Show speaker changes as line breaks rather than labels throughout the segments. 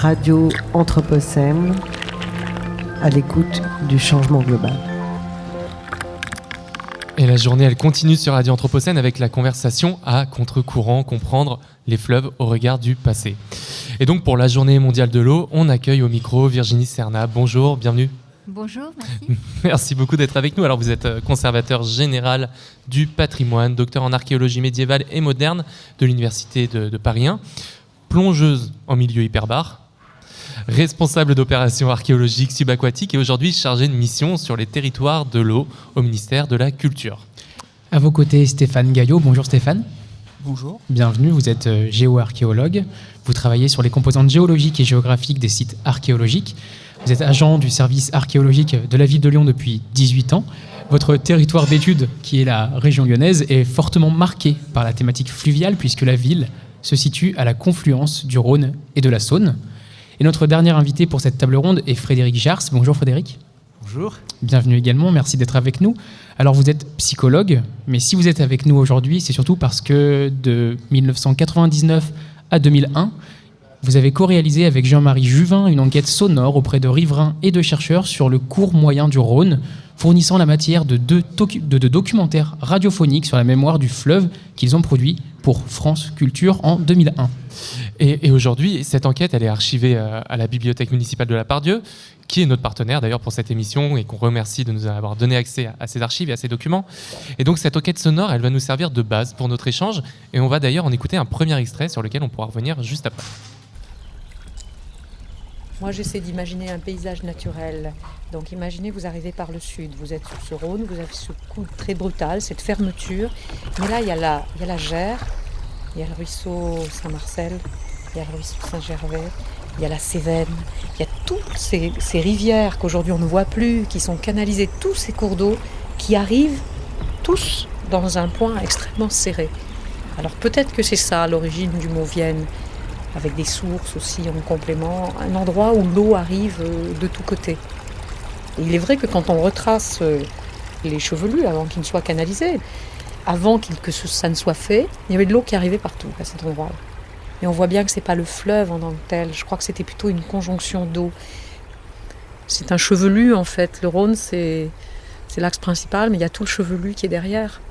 Radio Anthropocène, à l'écoute du changement global.
Et la journée, elle continue sur Radio Anthropocène avec la conversation à contre-courant, comprendre les fleuves au regard du passé. Et donc pour la journée mondiale de l'eau, on accueille au micro Virginie Serna. Bonjour, bienvenue.
Bonjour, merci.
Merci beaucoup d'être avec nous. Alors vous êtes conservateur général du patrimoine, docteur en archéologie médiévale et moderne de l'Université de Paris 1, plongeuse en milieu hyperbare, responsable d'opérations archéologiques subaquatiques et aujourd'hui chargée de mission sur les territoires de l'eau au ministère de la Culture.
À vos côtés, Stéphane Gaillot. Bonjour Stéphane.
Bonjour.
Bienvenue, vous êtes géo-archéologue. Vous travaillez sur les composantes géologiques et géographiques des sites archéologiques. Vous êtes agent du service archéologique de la ville de Lyon depuis 18 ans. Votre territoire d'études, qui est la région lyonnaise, est fortement marqué par la thématique fluviale puisque la ville se situe à la confluence du Rhône et de la Saône. Et notre dernier invité pour cette table ronde est Frédéric Jars. Bonjour Frédéric.
Bonjour.
Bienvenue également, merci d'être avec nous. Alors vous êtes psychologue, mais si vous êtes avec nous aujourd'hui, c'est surtout parce que de 1999 à 2001, vous avez co-réalisé avec Jean-Marie Juvin une enquête sonore auprès de riverains et de chercheurs sur le cours moyen du Rhône, fournissant la matière de deux documentaires radiophoniques sur la mémoire du fleuve qu'ils ont produits pour France Culture en 2001.
Et aujourd'hui, cette enquête, elle est archivée à la Bibliothèque municipale de la Part-Dieu, qui est notre partenaire d'ailleurs pour cette émission et qu'on remercie de nous avoir donné accès à ces archives et à ces documents. Et donc cette enquête sonore, elle va nous servir de base pour notre échange et on va d'ailleurs en écouter un premier extrait sur lequel on pourra revenir juste après.
Moi, j'essaie d'imaginer un paysage naturel. Donc, imaginez, vous arrivez par le sud, vous êtes sur ce Rhône, vous avez ce coup très brutal, cette fermeture. Mais là, il y a la Gère, il y a le ruisseau Saint-Marcel, il y a le ruisseau Saint-Gervais, il y a la Cévennes, il y a toutes ces rivières qu'aujourd'hui on ne voit plus, qui sont canalisées, tous ces cours d'eau qui arrivent tous dans un point extrêmement serré. Alors, peut-être que c'est ça l'origine du mot Vienne, avec des sources aussi en complément, un endroit où l'eau arrive de tous côtés. Et il est vrai que quand on retrace les chevelus avant qu'ils ne soient canalisés, avant que ça ne soit fait, il y avait de l'eau qui arrivait partout à cet endroit-là. Et on voit bien que ce n'est pas le fleuve en tant que tel, je crois que c'était plutôt une conjonction d'eau. C'est un chevelu en fait, le Rhône c'est l'axe principal, mais il y a tout le chevelu qui est derrière.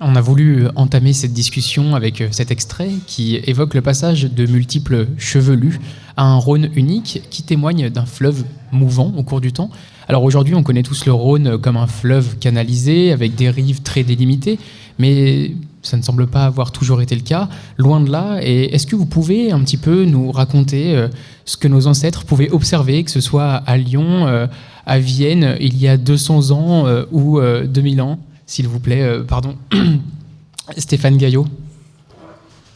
On a voulu entamer cette discussion avec cet extrait qui évoque le passage de multiples chevelus à un Rhône unique qui témoigne d'un fleuve mouvant au cours du temps. Alors aujourd'hui, on connaît tous le Rhône comme un fleuve canalisé avec des rives très délimitées, mais ça ne semble pas avoir toujours été le cas, loin de là. Et est-ce que vous pouvez un petit peu nous raconter ce que nos ancêtres pouvaient observer, que ce soit à Lyon, à Vienne, il y a 200 ans ou 2000 ans ? S'il vous plaît, pardon, Stéphane Gaillot.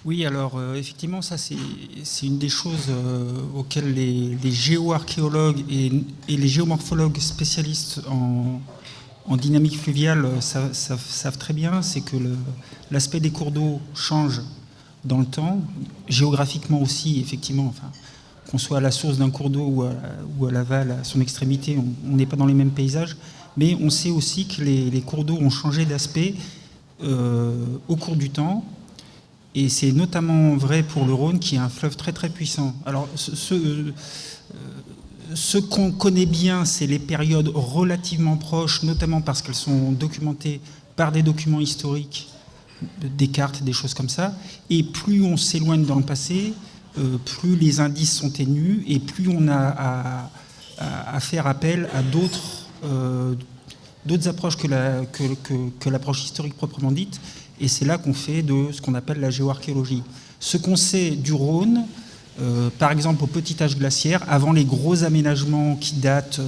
Oui, alors effectivement, ça c'est une des choses auxquelles les géoarchéologues et les géomorphologues spécialistes en dynamique fluviale savent très bien, c'est que l'aspect des cours d'eau change dans le temps, géographiquement aussi, effectivement, enfin, qu'on soit à la source d'un cours d'eau ou à l'aval, à son extrémité, on n'est pas dans les mêmes paysages. Mais on sait aussi que les cours d'eau ont changé d'aspect au cours du temps. Et c'est notamment vrai pour le Rhône, qui est un fleuve très très puissant. Alors, ce qu'on connaît bien, c'est les périodes relativement proches, notamment parce qu'elles sont documentées par des documents historiques, des cartes, des choses comme ça. Et plus on s'éloigne dans le passé, plus les indices sont ténus et plus on a à faire appel à d'autres approches que l'approche historique proprement dite, et c'est là qu'on fait de ce qu'on appelle la géoarchéologie. Ce qu'on sait du Rhône, par exemple au petit âge glaciaire, avant les gros aménagements qui datent,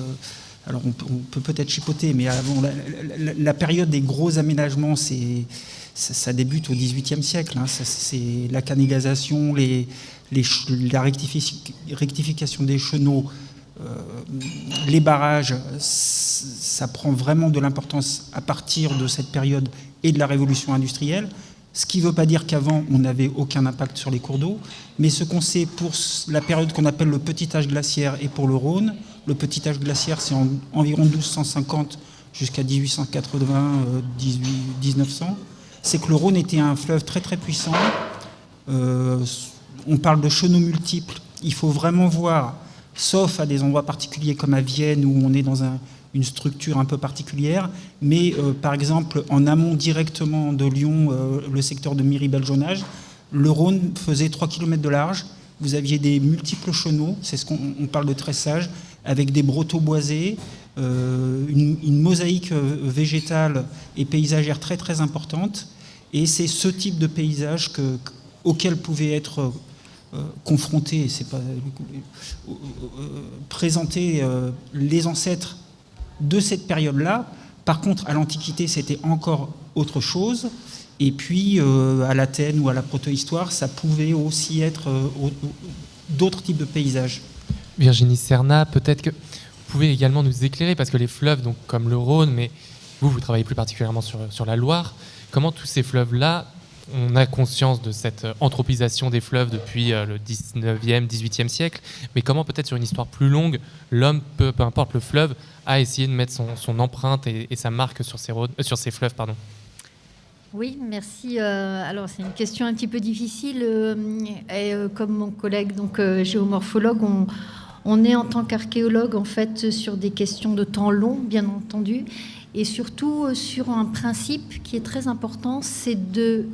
alors on peut peut-être chipoter, mais avant la période des gros aménagements, ça débute au XVIIIe siècle, hein, c'est la canalisation, la rectification des chenaux, les barrages, ça prend vraiment de l'importance à partir de cette période et de la révolution industrielle, ce qui ne veut pas dire qu'avant on n'avait aucun impact sur les cours d'eau, mais ce qu'on sait pour la période qu'on appelle le petit âge glaciaire et pour le Rhône, le petit âge glaciaire c'est environ 1250 jusqu'à 1880-1900, c'est que le Rhône était un fleuve très très puissant, on parle de chenaux multiples. Il faut vraiment voir, sauf à des endroits particuliers comme à Vienne où on est dans une structure un peu particulière, mais par exemple en amont directement de Lyon, le secteur de Miribel-Jonage, le Rhône faisait 3 km de large, vous aviez des multiples chenaux, c'est ce qu'on parle de tressage, avec des brotteaux boisés, une mosaïque végétale et paysagère très très importante, et c'est ce type de paysage auquel pouvaient être confrontés, présenter les ancêtres de cette période-là. Par contre, à l'Antiquité, c'était encore autre chose. Et puis, à l'Athènes ou à la protohistoire, ça pouvait aussi être d'autres types de paysages.
Virginie Serna, peut-être que vous pouvez également nous éclairer, parce que les fleuves, donc, comme le Rhône, mais vous travaillez plus particulièrement sur la Loire, comment tous ces fleuves-là, on a conscience de cette anthropisation des fleuves depuis le 19e, 18e siècle, mais comment peut-être sur une histoire plus longue, l'homme, peu importe le fleuve, a essayé de mettre son empreinte et sa marque sur ces fleuves, pardon.
Oui, merci. Alors, c'est une question un petit peu difficile. Comme mon collègue, donc géomorphologue, on est en tant qu'archéologue, en fait, sur des questions de temps long, bien entendu, et surtout sur un principe qui est très important, c'est de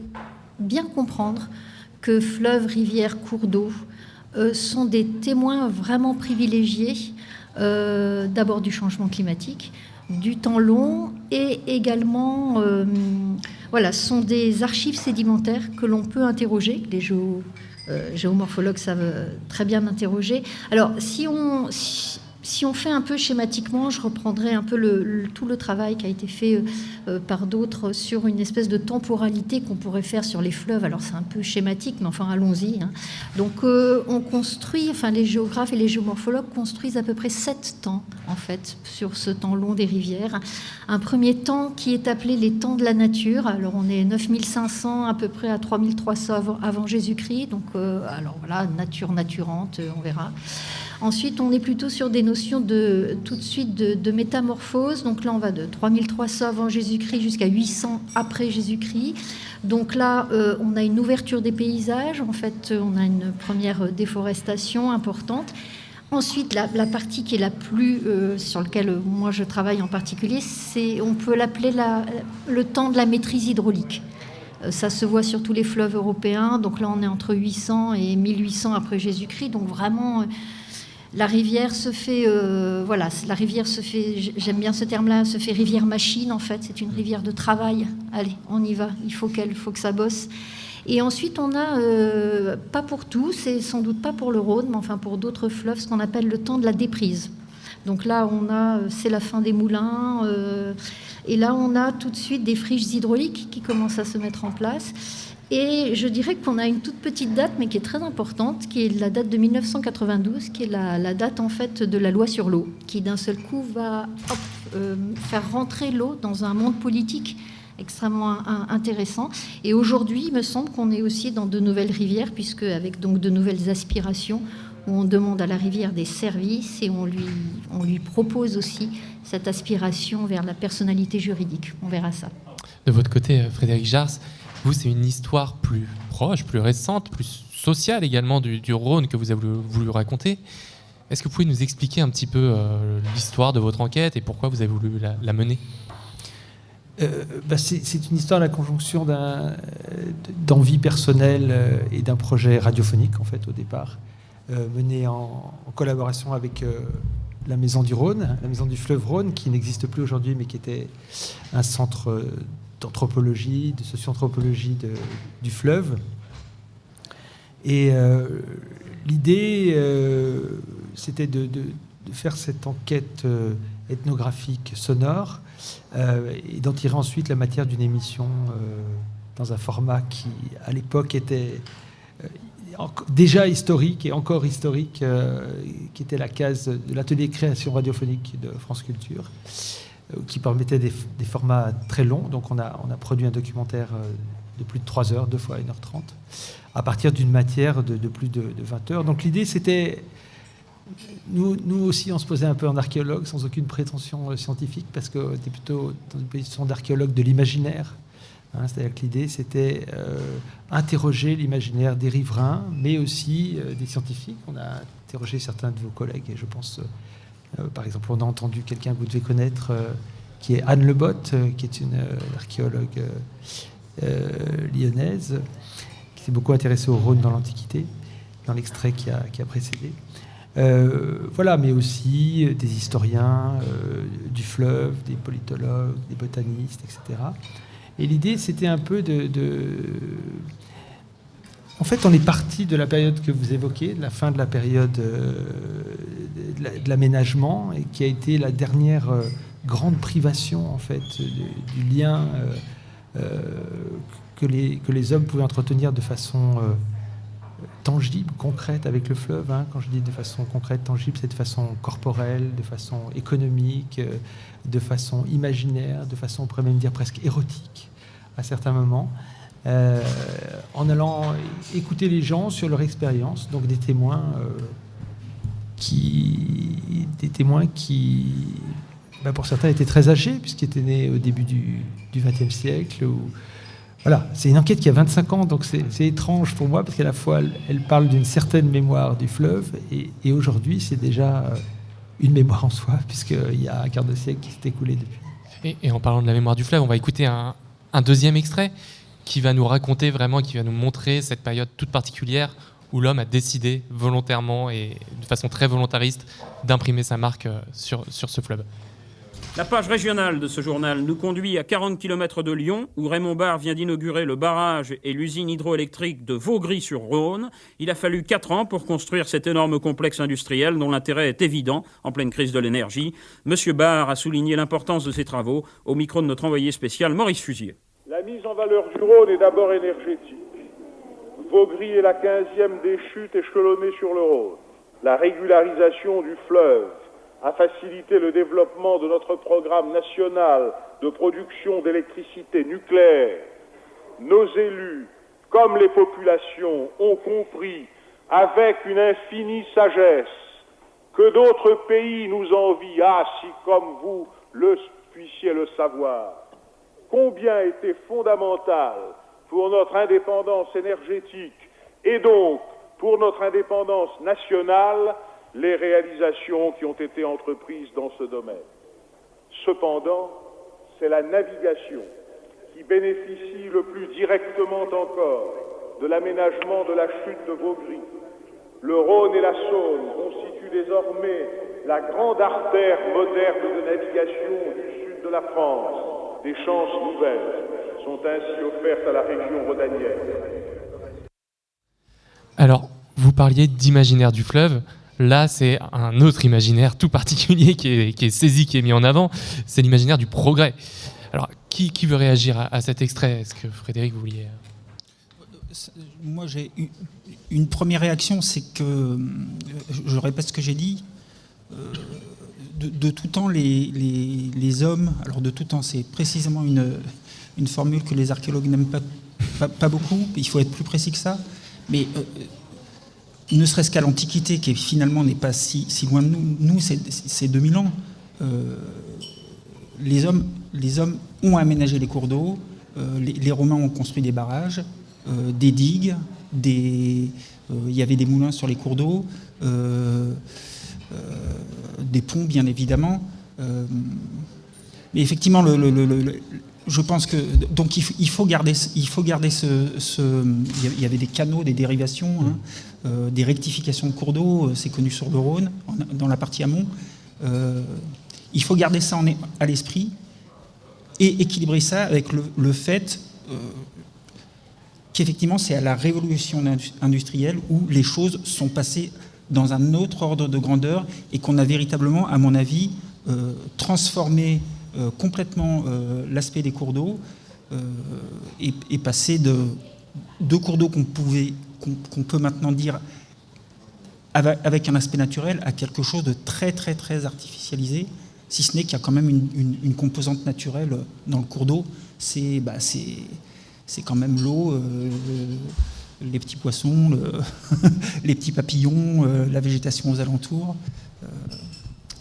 bien comprendre que fleuves, rivières, cours d'eau sont des témoins vraiment privilégiés, d'abord du changement climatique, du temps long, et également sont des archives sédimentaires que l'on peut interroger. Les géomorphologues savent très bien interroger. Alors, si on fait un peu schématiquement, je reprendrai un peu tout le travail qui a été fait par d'autres sur une espèce de temporalité qu'on pourrait faire sur les fleuves. Alors, c'est un peu schématique, mais enfin, allons-y. Donc, on construit, les géographes et les géomorphologues construisent à peu près 7 temps, en fait, sur ce temps long des rivières. Un premier temps qui est appelé les temps de la nature. Alors, on est 9500 à peu près à 3300 avant Jésus-Christ. Donc, nature naturante, on verra. Ensuite, on est plutôt sur des notions tout de suite de métamorphose. Donc là, on va de 3300 avant Jésus-Christ jusqu'à 800 après Jésus-Christ. Donc là, on a une ouverture des paysages. En fait, on a une première déforestation importante. Ensuite, la partie qui est la plus sur laquelle moi je travaille en particulier, on peut l'appeler le temps de la maîtrise hydraulique. Ça se voit sur tous les fleuves européens. Donc là, on est entre 800 et 1800 après Jésus-Christ. Donc vraiment... La rivière se fait, j'aime bien ce terme-là, se fait rivière-machine, en fait. C'est une rivière de travail. Allez, on y va, il faut que ça bosse. Et ensuite, on a, pas pour tout, c'est sans doute pas pour le Rhône, mais enfin pour d'autres fleuves, ce qu'on appelle le temps de la déprise. Donc là, c'est la fin des moulins. Et là, on a tout de suite des friches hydrauliques qui commencent à se mettre en place. Et je dirais qu'on a une toute petite date, mais qui est très importante, qui est la date de 1992, qui est la date en fait de la loi sur l'eau, qui d'un seul coup va faire rentrer l'eau dans un monde politique extrêmement intéressant. Et aujourd'hui, il me semble qu'on est aussi dans de nouvelles rivières, puisque avec donc de nouvelles aspirations, où on demande à la rivière des services et on lui propose aussi cette aspiration vers la personnalité juridique. On verra ça.
De votre côté, Frédéric Jars, vous, c'est une histoire plus proche, plus récente, plus sociale également du Rhône que vous avez voulu raconter. Est-ce que vous pouvez nous expliquer un petit peu l'histoire de votre enquête et pourquoi vous avez voulu la mener ?
C'est une histoire à la conjonction d'envie personnelle et d'un projet radiophonique, en fait, au départ, mené en collaboration avec la Maison du Rhône, la Maison du Fleuve Rhône, qui n'existe plus aujourd'hui, mais qui était un centre d'anthropologie, de socio-anthropologie du fleuve. Et l'idée, c'était de faire cette enquête ethnographique sonore et d'en tirer ensuite la matière d'une émission dans un format qui, à l'époque, était déjà historique et encore historique, qui était la case de l'atelier création radiophonique de France Culture, qui permettait des formats très longs. Donc on a produit un documentaire de plus de 3 heures, 2 fois 1h30, à partir d'une matière de plus de 20 heures. Donc l'idée, c'était... Nous aussi, on se posait un peu en archéologue, sans aucune prétention scientifique, parce qu'on était plutôt dans une position d'archéologue de l'imaginaire, C'est-à-dire que l'idée, c'était interroger l'imaginaire des riverains, mais aussi des scientifiques. On a interrogé certains de vos collègues, et je pense, par exemple, on a entendu quelqu'un que vous devez connaître, qui est Anne Lebotte, qui est une archéologue lyonnaise, qui s'est beaucoup intéressée au Rhône dans l'Antiquité, dans l'extrait qui a précédé. Voilà, mais aussi des historiens du fleuve, des politologues, des botanistes, etc. Et l'idée, c'était un peu En fait, on est parti de la période que vous évoquez, de la fin de la période de l'aménagement, et qui a été la dernière grande privation, en fait, du lien que les hommes pouvaient entretenir de façon tangible, concrète avec le fleuve. Quand je dis de façon concrète, tangible, c'est de façon corporelle, de façon économique, de façon imaginaire, de façon, on pourrait même dire presque érotique à certains moments, en allant écouter les gens sur leur expérience, donc des témoins qui, pour certains, étaient très âgés, puisqu'ils étaient nés au début du XXe siècle. Voilà, c'est une enquête qui a 25 ans, donc c'est étrange pour moi, parce qu'à la fois, elle parle d'une certaine mémoire du fleuve, et aujourd'hui, c'est déjà une mémoire en soi, puisqu'il y a un quart de siècle qui s'est écoulé depuis.
Et en parlant de la mémoire du fleuve, on va écouter un deuxième extrait qui va nous raconter vraiment, qui va nous montrer cette période toute particulière où l'homme a décidé volontairement et de façon très volontariste d'imprimer sa marque sur ce fleuve.
La page régionale de ce journal nous conduit à 40 km de Lyon, où Raymond Barre vient d'inaugurer le barrage et l'usine hydroélectrique de Vaugry-sur-Rhône. Il a fallu 4 ans pour construire cet énorme complexe industriel dont l'intérêt est évident en pleine crise de l'énergie. Monsieur Barre a souligné l'importance de ces travaux au micro de notre envoyé spécial Maurice Fusier.
La mise en valeur du Rhône est d'abord énergétique. Vaugry est la 15e des chutes échelonnées sur le Rhône. La régularisation du fleuve a facilité le développement de notre programme national de production d'électricité nucléaire. Nos élus, comme les populations, ont compris avec une infinie sagesse que d'autres pays nous envient, si comme vous le puissiez le savoir, combien était fondamental pour notre indépendance énergétique et donc pour notre indépendance nationale les réalisations qui ont été entreprises dans ce domaine. Cependant, c'est la navigation qui bénéficie le plus directement encore de l'aménagement de la chute de Vaugry. Le Rhône et la Saône constituent désormais la grande artère moderne de navigation du sud de la France. Des chances nouvelles sont ainsi offertes à la région rhodanienne.
Alors, vous parliez d'imaginaire du fleuve. Là, c'est un autre imaginaire tout particulier qui est saisi, qui est mis en avant. C'est l'imaginaire du progrès. Alors, qui veut réagir à cet extrait ? Est-ce que Frédéric, vous vouliez...
Moi, j'ai une première réaction, c'est que, je répète ce que j'ai dit, de tout temps, les hommes, alors de tout temps, c'est précisément une formule que les archéologues n'aiment pas beaucoup, il faut être plus précis que ça, mais ne serait-ce qu'à l'Antiquité, qui finalement n'est pas si loin de nous, c'est 2000 ans, les hommes ont aménagé les cours d'eau, les Romains ont construit des barrages, des digues, il y avait des moulins sur les cours d'eau, des ponts bien évidemment, mais effectivement je pense que donc il faut garder il y avait des canaux, des dérivations, des rectifications de cours d'eau, c'est connu sur le Rhône dans la partie amont. Il faut garder ça à l'esprit et équilibrer ça avec le fait qu'effectivement c'est à la révolution industrielle où les choses sont passées dans un autre ordre de grandeur et qu'on a véritablement, à mon avis, transformé complètement l'aspect des cours d'eau et passé de cours d'eau qu'on peut maintenant dire avec un aspect naturel à quelque chose de très très très artificialisé, si ce n'est qu'il y a quand même une composante naturelle dans le cours d'eau, c'est quand même l'eau, les petits poissons, les petits papillons, la végétation aux alentours.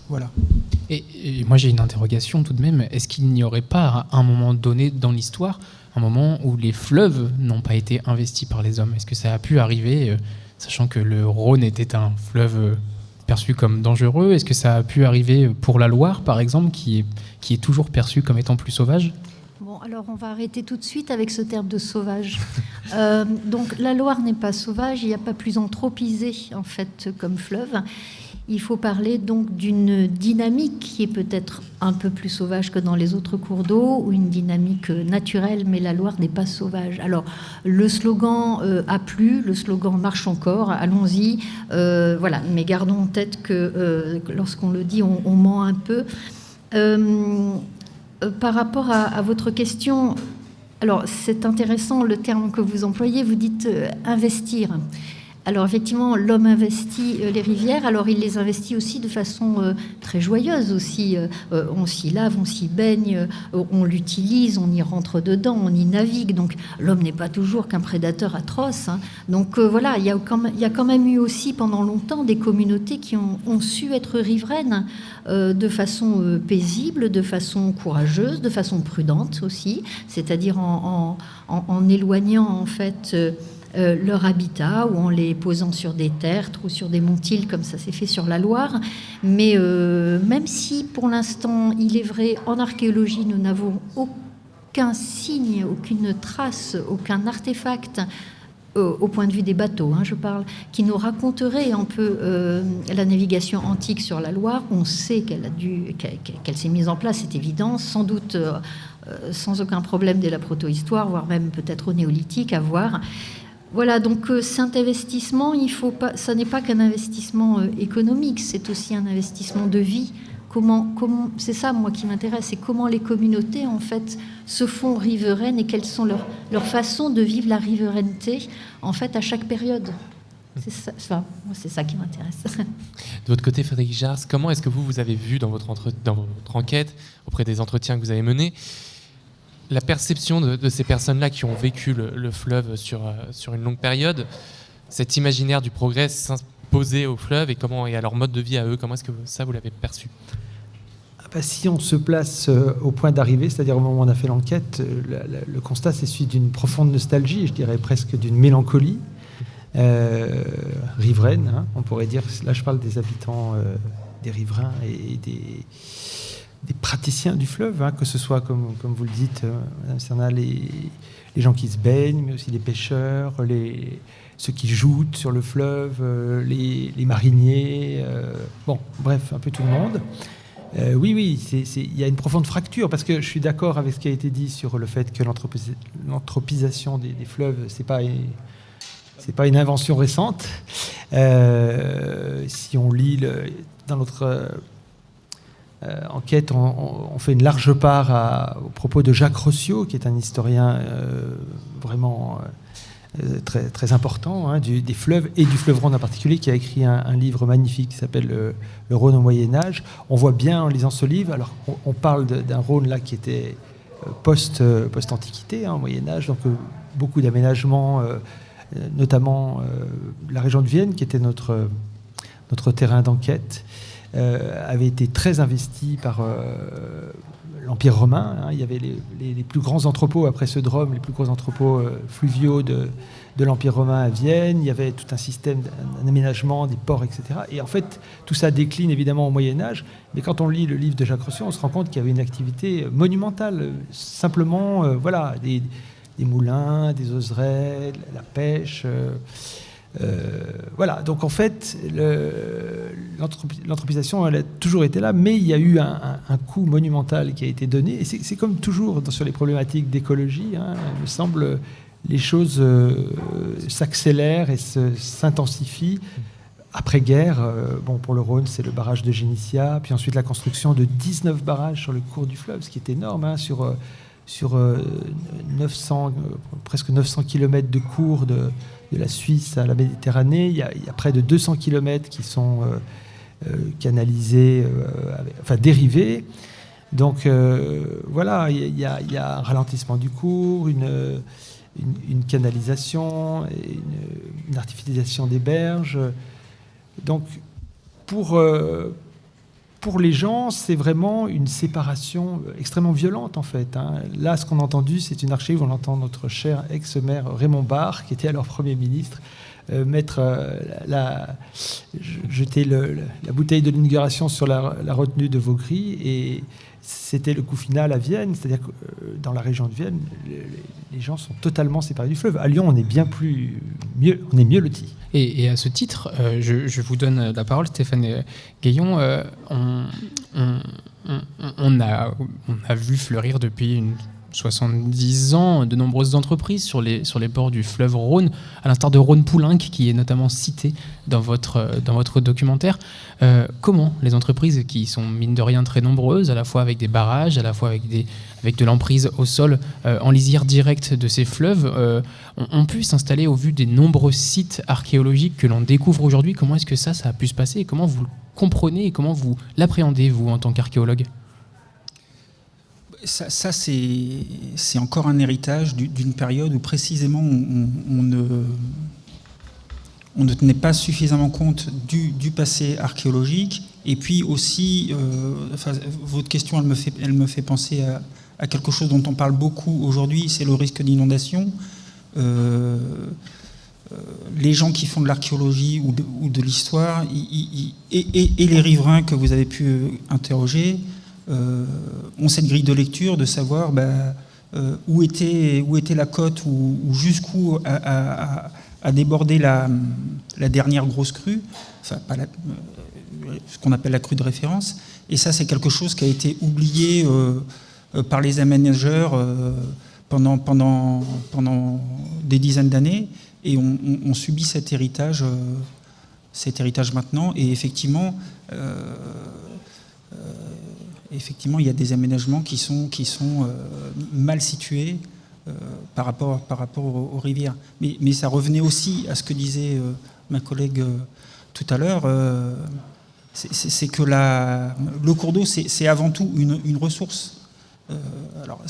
Voilà.
Et moi j'ai une interrogation tout de même. Est-ce qu'il n'y aurait pas, à un moment donné dans l'histoire, un moment où les fleuves n'ont pas été investis par les hommes? Est-ce que ça a pu arriver, sachant que le Rhône était un fleuve perçu comme dangereux? Est-ce que ça a pu arriver pour la Loire, par exemple, qui est toujours perçue comme étant plus sauvage?
Bon, alors on va arrêter tout de suite avec ce terme de sauvage. Donc la Loire n'est pas sauvage, il n'y a pas plus anthropisé en fait comme fleuve. Il faut parler donc d'une dynamique qui est peut-être un peu plus sauvage que dans les autres cours d'eau, ou une dynamique naturelle, mais la Loire n'est pas sauvage. Alors le slogan a plu, le slogan marche encore, allons-y. Voilà, mais gardons en tête que lorsqu'on le dit, on ment un peu. Par rapport à votre question, alors c'est intéressant le terme que vous employez, vous dites investir. Alors effectivement, l'homme investit les rivières, alors il les investit aussi de façon très joyeuse aussi. On s'y lave, on s'y baigne, on l'utilise, on y rentre dedans, on y navigue. Donc l'homme n'est pas toujours qu'un prédateur atroce. Hein. Donc voilà, il y a quand même eu aussi pendant longtemps des communautés qui ont su être riveraines de façon paisible, de façon courageuse, de façon prudente aussi, c'est-à-dire en éloignant en fait leur habitat ou en les posant sur des tertres ou sur des montiles comme ça s'est fait sur la Loire. Mais même si pour l'instant, il est vrai, en archéologie, nous n'avons aucun signe, aucune trace, aucun artefact au point de vue des bateaux, hein, je parle, qui nous raconterait un peu la navigation antique sur la Loire. On sait qu'elle s'est mise en place, c'est évident, sans doute sans aucun problème dès la protohistoire, voire même peut-être au néolithique, à voir. Voilà, donc cet investissement, ça n'est pas qu'un investissement économique, c'est aussi un investissement de vie. Comment, c'est ça, moi, qui m'intéresse, c'est comment les communautés, en fait, se font riveraines et quelles sont leurs façons de vivre la riverainneté, en fait, à chaque période. C'est ça, enfin, moi, c'est ça qui m'intéresse.
De votre côté, Frédéric Jars, comment est-ce que vous avez vu dans votre enquête, auprès des entretiens que vous avez menés, la perception de ces personnes-là qui ont vécu le fleuve sur une longue période, cet imaginaire du progrès s'imposer au fleuve et à leur mode de vie à eux, comment est-ce que ça, vous l'avez perçu?
Si on se place au point d'arrivée, c'est-à-dire au moment où on a fait l'enquête, le constat c'est celui d'une profonde nostalgie, je dirais presque d'une mélancolie riveraine, hein, on pourrait dire. Là je parle des habitants, des riverains et des praticiens du fleuve, hein, que ce soit, comme vous le dites, Madame Serna, les gens qui se baignent, mais aussi les pêcheurs, ceux qui joutent sur le fleuve, les mariniers, bon, bref, un peu tout le monde. Oui, il y a une profonde fracture, parce que je suis d'accord avec ce qui a été dit sur le fait que l'anthropisation des fleuves, c'est pas une invention récente. Si on lit dans notre enquête, on fait une large part au propos de Jacques Rossiot, qui est un historien vraiment très, très important, hein, des fleuves et du fleuve Rhône en particulier, qui a écrit un livre magnifique qui s'appelle Le Rhône au Moyen-Âge. On voit bien en lisant ce livre, alors on parle d'un Rhône là qui était post-antiquité, hein, au Moyen-Âge, donc beaucoup d'aménagements, notamment la région de Vienne, qui était notre terrain d'enquête, avait été très investi par l'Empire romain. Hein. Il y avait les plus grands entrepôts après ce Drôme, les plus gros entrepôts fluviaux de l'Empire romain à Vienne. Il y avait tout un système d'aménagement, des ports, etc. Et en fait, tout ça décline évidemment au Moyen-Âge. Mais quand on lit le livre de Jacques Rossiot, on se rend compte qu'il y avait une activité monumentale. Simplement, voilà, des moulins, des oserets, la pêche... voilà, donc en fait, l'anthropisation, elle a toujours été là, mais il y a eu un coup monumental qui a été donné. Et c'est comme toujours sur les problématiques d'écologie, hein, il me semble, les choses s'accélèrent et s'intensifient. Après-guerre, bon, pour le Rhône, c'est le barrage de Génissia, puis ensuite la construction de 19 barrages sur le cours du fleuve, ce qui est énorme, hein, sur 900, presque 900 km de cours de la Suisse à la Méditerranée. Il y a près de 200 km qui sont canalisés, enfin dérivés. Donc voilà, il y a un ralentissement du cours, une canalisation, une artificialisation des berges. Donc pour pour les gens, c'est vraiment une séparation extrêmement violente, en fait. Là, ce qu'on a entendu, c'est une archive, on entend notre cher ex-maire Raymond Barre, qui était alors Premier ministre, jeter la bouteille de l'inauguration sur la retenue de Vaugry, et c'était le coup final à Vienne, c'est-à-dire que dans la région de Vienne, les gens sont totalement séparés du fleuve. À Lyon, on est mieux lotis.
Et à ce titre, je vous donne la parole, Stéphane Gaillon. On a vu fleurir depuis 70 ans de nombreuses entreprises sur les bords du fleuve Rhône, à l'instar de Rhône-Poulenc, qui est notamment cité dans votre documentaire. Comment les entreprises, qui sont mine de rien très nombreuses, à la fois avec des barrages, à la fois avec de l'emprise au sol en lisière directe de ces fleuves, ont pu s'installer au vu des nombreux sites archéologiques que l'on découvre aujourd'hui? Comment est-ce que ça a pu se passer, et comment vous le comprenez et comment vous l'appréhendez, vous, en tant qu'archéologue?
Ça c'est encore un héritage d'une période où précisément on ne tenait pas suffisamment compte du passé archéologique. Et puis aussi, votre question, elle me fait penser à quelque chose dont on parle beaucoup aujourd'hui, c'est le risque d'inondation. Les gens qui font de l'archéologie ou de l'histoire, et les riverains que vous avez pu interroger, ont cette grille de lecture de savoir où était la côte, ou jusqu'où a débordé la dernière grosse crue, enfin pas ce qu'on appelle la crue de référence. Et ça, c'est quelque chose qui a été oublié par les aménageurs pendant des dizaines d'années, et on subit cet héritage maintenant. Et effectivement, il y a des aménagements qui sont mal situés par rapport aux rivières. Mais ça revenait aussi à ce que disait ma collègue tout à l'heure. C'est que le cours d'eau, c'est avant tout une ressource. Alors,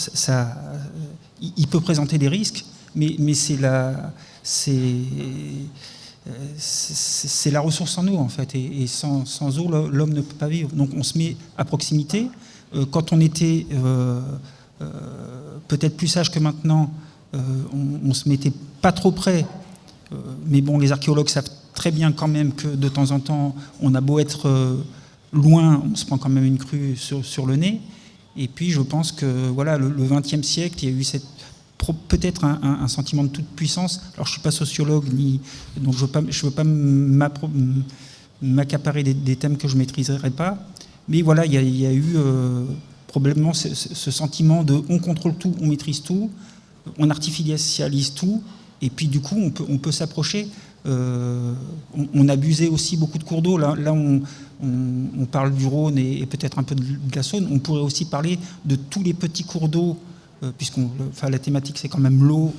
il peut présenter des risques, mais c'est la ressource en eau, en fait, et sans eau, l'homme ne peut pas vivre. Donc on se met à proximité. Quand on était peut-être plus sage que maintenant, on se mettait pas trop près. Mais bon, les archéologues savent très bien quand même que de temps en temps, on a beau être loin, on se prend quand même une crue sur le nez. Et puis je pense que voilà, le XXe siècle, il y a eu peut-être un sentiment de toute puissance. Alors je ne suis pas sociologue, donc je ne veux pas m'accaparer des thèmes que je ne maîtriserai pas. Mais voilà, il y a eu probablement ce sentiment de on contrôle tout, on maîtrise tout, on artificialise tout, et puis du coup on peut s'approcher. On abusait aussi beaucoup de cours d'eau. Là on parle du Rhône et peut-être un peu de la Saône. On pourrait aussi parler de tous les petits cours d'eau, la thématique c'est quand même l'eau,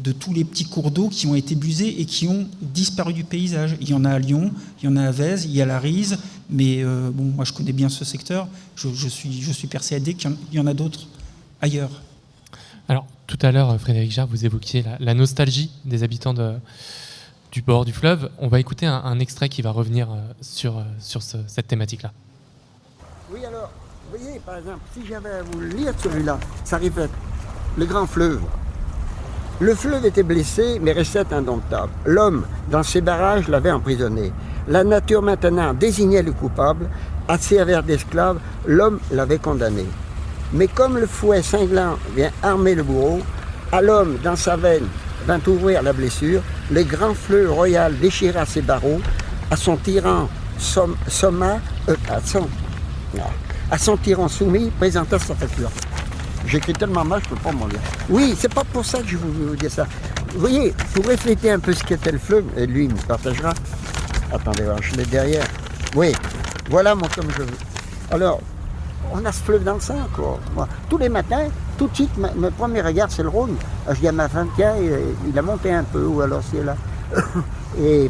de tous les petits cours d'eau qui ont été busés et qui ont disparu du paysage. Il y en a à Lyon, il y en a à Vèze, il y a la Rise, mais moi je connais bien ce secteur, je suis persuadé qu'il y en a d'autres ailleurs.
Alors tout à l'heure, Frédéric Jarre, vous évoquiez la nostalgie des habitants du bord du fleuve. On va écouter un extrait qui va revenir sur cette thématique-là.
Oui, alors, vous voyez, par exemple, si j'avais à vous lire celui-là, ça répète le grand fleuve. Le fleuve était blessé, mais restait indomptable. L'homme, dans ses barrages, l'avait emprisonné. La nature maintenant désignait le coupable. À servir d'esclave, l'homme l'avait condamné. Mais comme le fouet cinglant vient armer le bourreau, à l'homme, dans sa veine, vint ouvrir la blessure, le grand fleuve royal déchira ses barreaux, à son tyran soumis, présenta sa facture. J'écris tellement mal, je ne peux pas m'en dire. Oui, c'est pas pour ça que je vous dis ça. Vous voyez, pour refléter un peu ce qu'était le fleuve, et lui, il me partagera. Attendez, je l'ai derrière. Oui, voilà mon comme je veux. Alors, on a ce fleuve dans le sang, quoi. Moi, tous les matins, tout de suite, mon premier regard, c'est le Rhône. Je dis à ma femme, tiens, il a monté un peu, ou alors c'est là. Et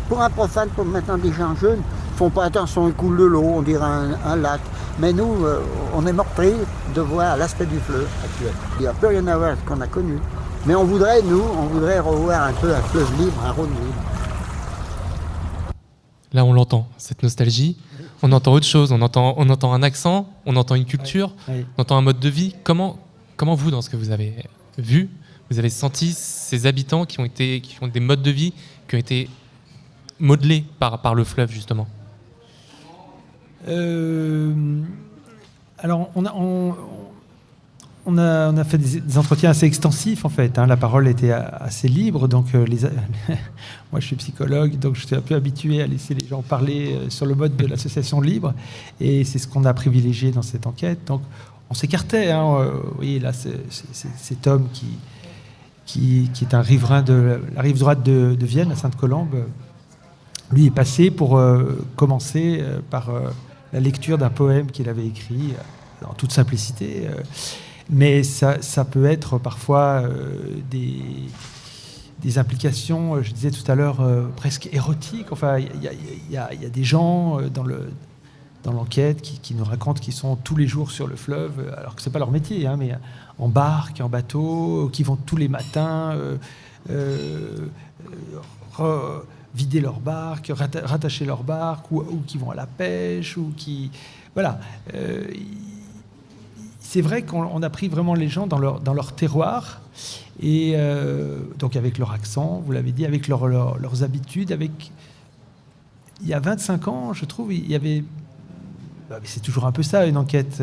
pour un profane, pour maintenant des gens jeunes, ils font pas attention, ils coulent de l'eau, on dirait un lac. Mais nous, on est meurtris de voir l'aspect du fleuve actuel. Il n'y a plus rien à voir avec ce qu'on a connu. Mais on voudrait revoir un peu un fleuve libre, un Rhône libre.
Là, on l'entend, cette nostalgie. On entend autre chose, on entend un accent, on entend une culture, on entend un mode de vie. Comment vous, dans ce que vous avez vu, vous avez senti ces habitants qui ont des modes de vie qui ont été modelés par le fleuve, justement?
Alors, on a fait des entretiens assez extensifs, en fait. La parole était assez libre. Donc, moi, je suis psychologue, donc je suis un peu habitué à laisser les gens parler sur le mode de l'association libre. Et c'est ce qu'on a privilégié dans cette enquête. Donc, on s'écartait. Vous voyez, là, cet homme qui est un riverain de la rive droite de Vienne, à Sainte-Colombe, lui est passé pour commencer par la lecture d'un poème qu'il avait écrit, en toute simplicité. Mais ça peut être parfois des implications, je disais tout à l'heure, presque érotiques. Enfin, il y a des gens dans l'enquête qui nous racontent qu'ils sont tous les jours sur le fleuve, alors que c'est pas leur métier, mais en barque, en bateau, qui vont tous les matins vider leur barque, rattacher leur barque, ou qui vont à la pêche, ou qui... Voilà. C'est vrai qu'on a pris vraiment les gens dans leur terroir, et donc avec leur accent, vous l'avez dit, avec leurs habitudes, il y a 25 ans, je trouve, il y avait... C'est toujours un peu ça, une enquête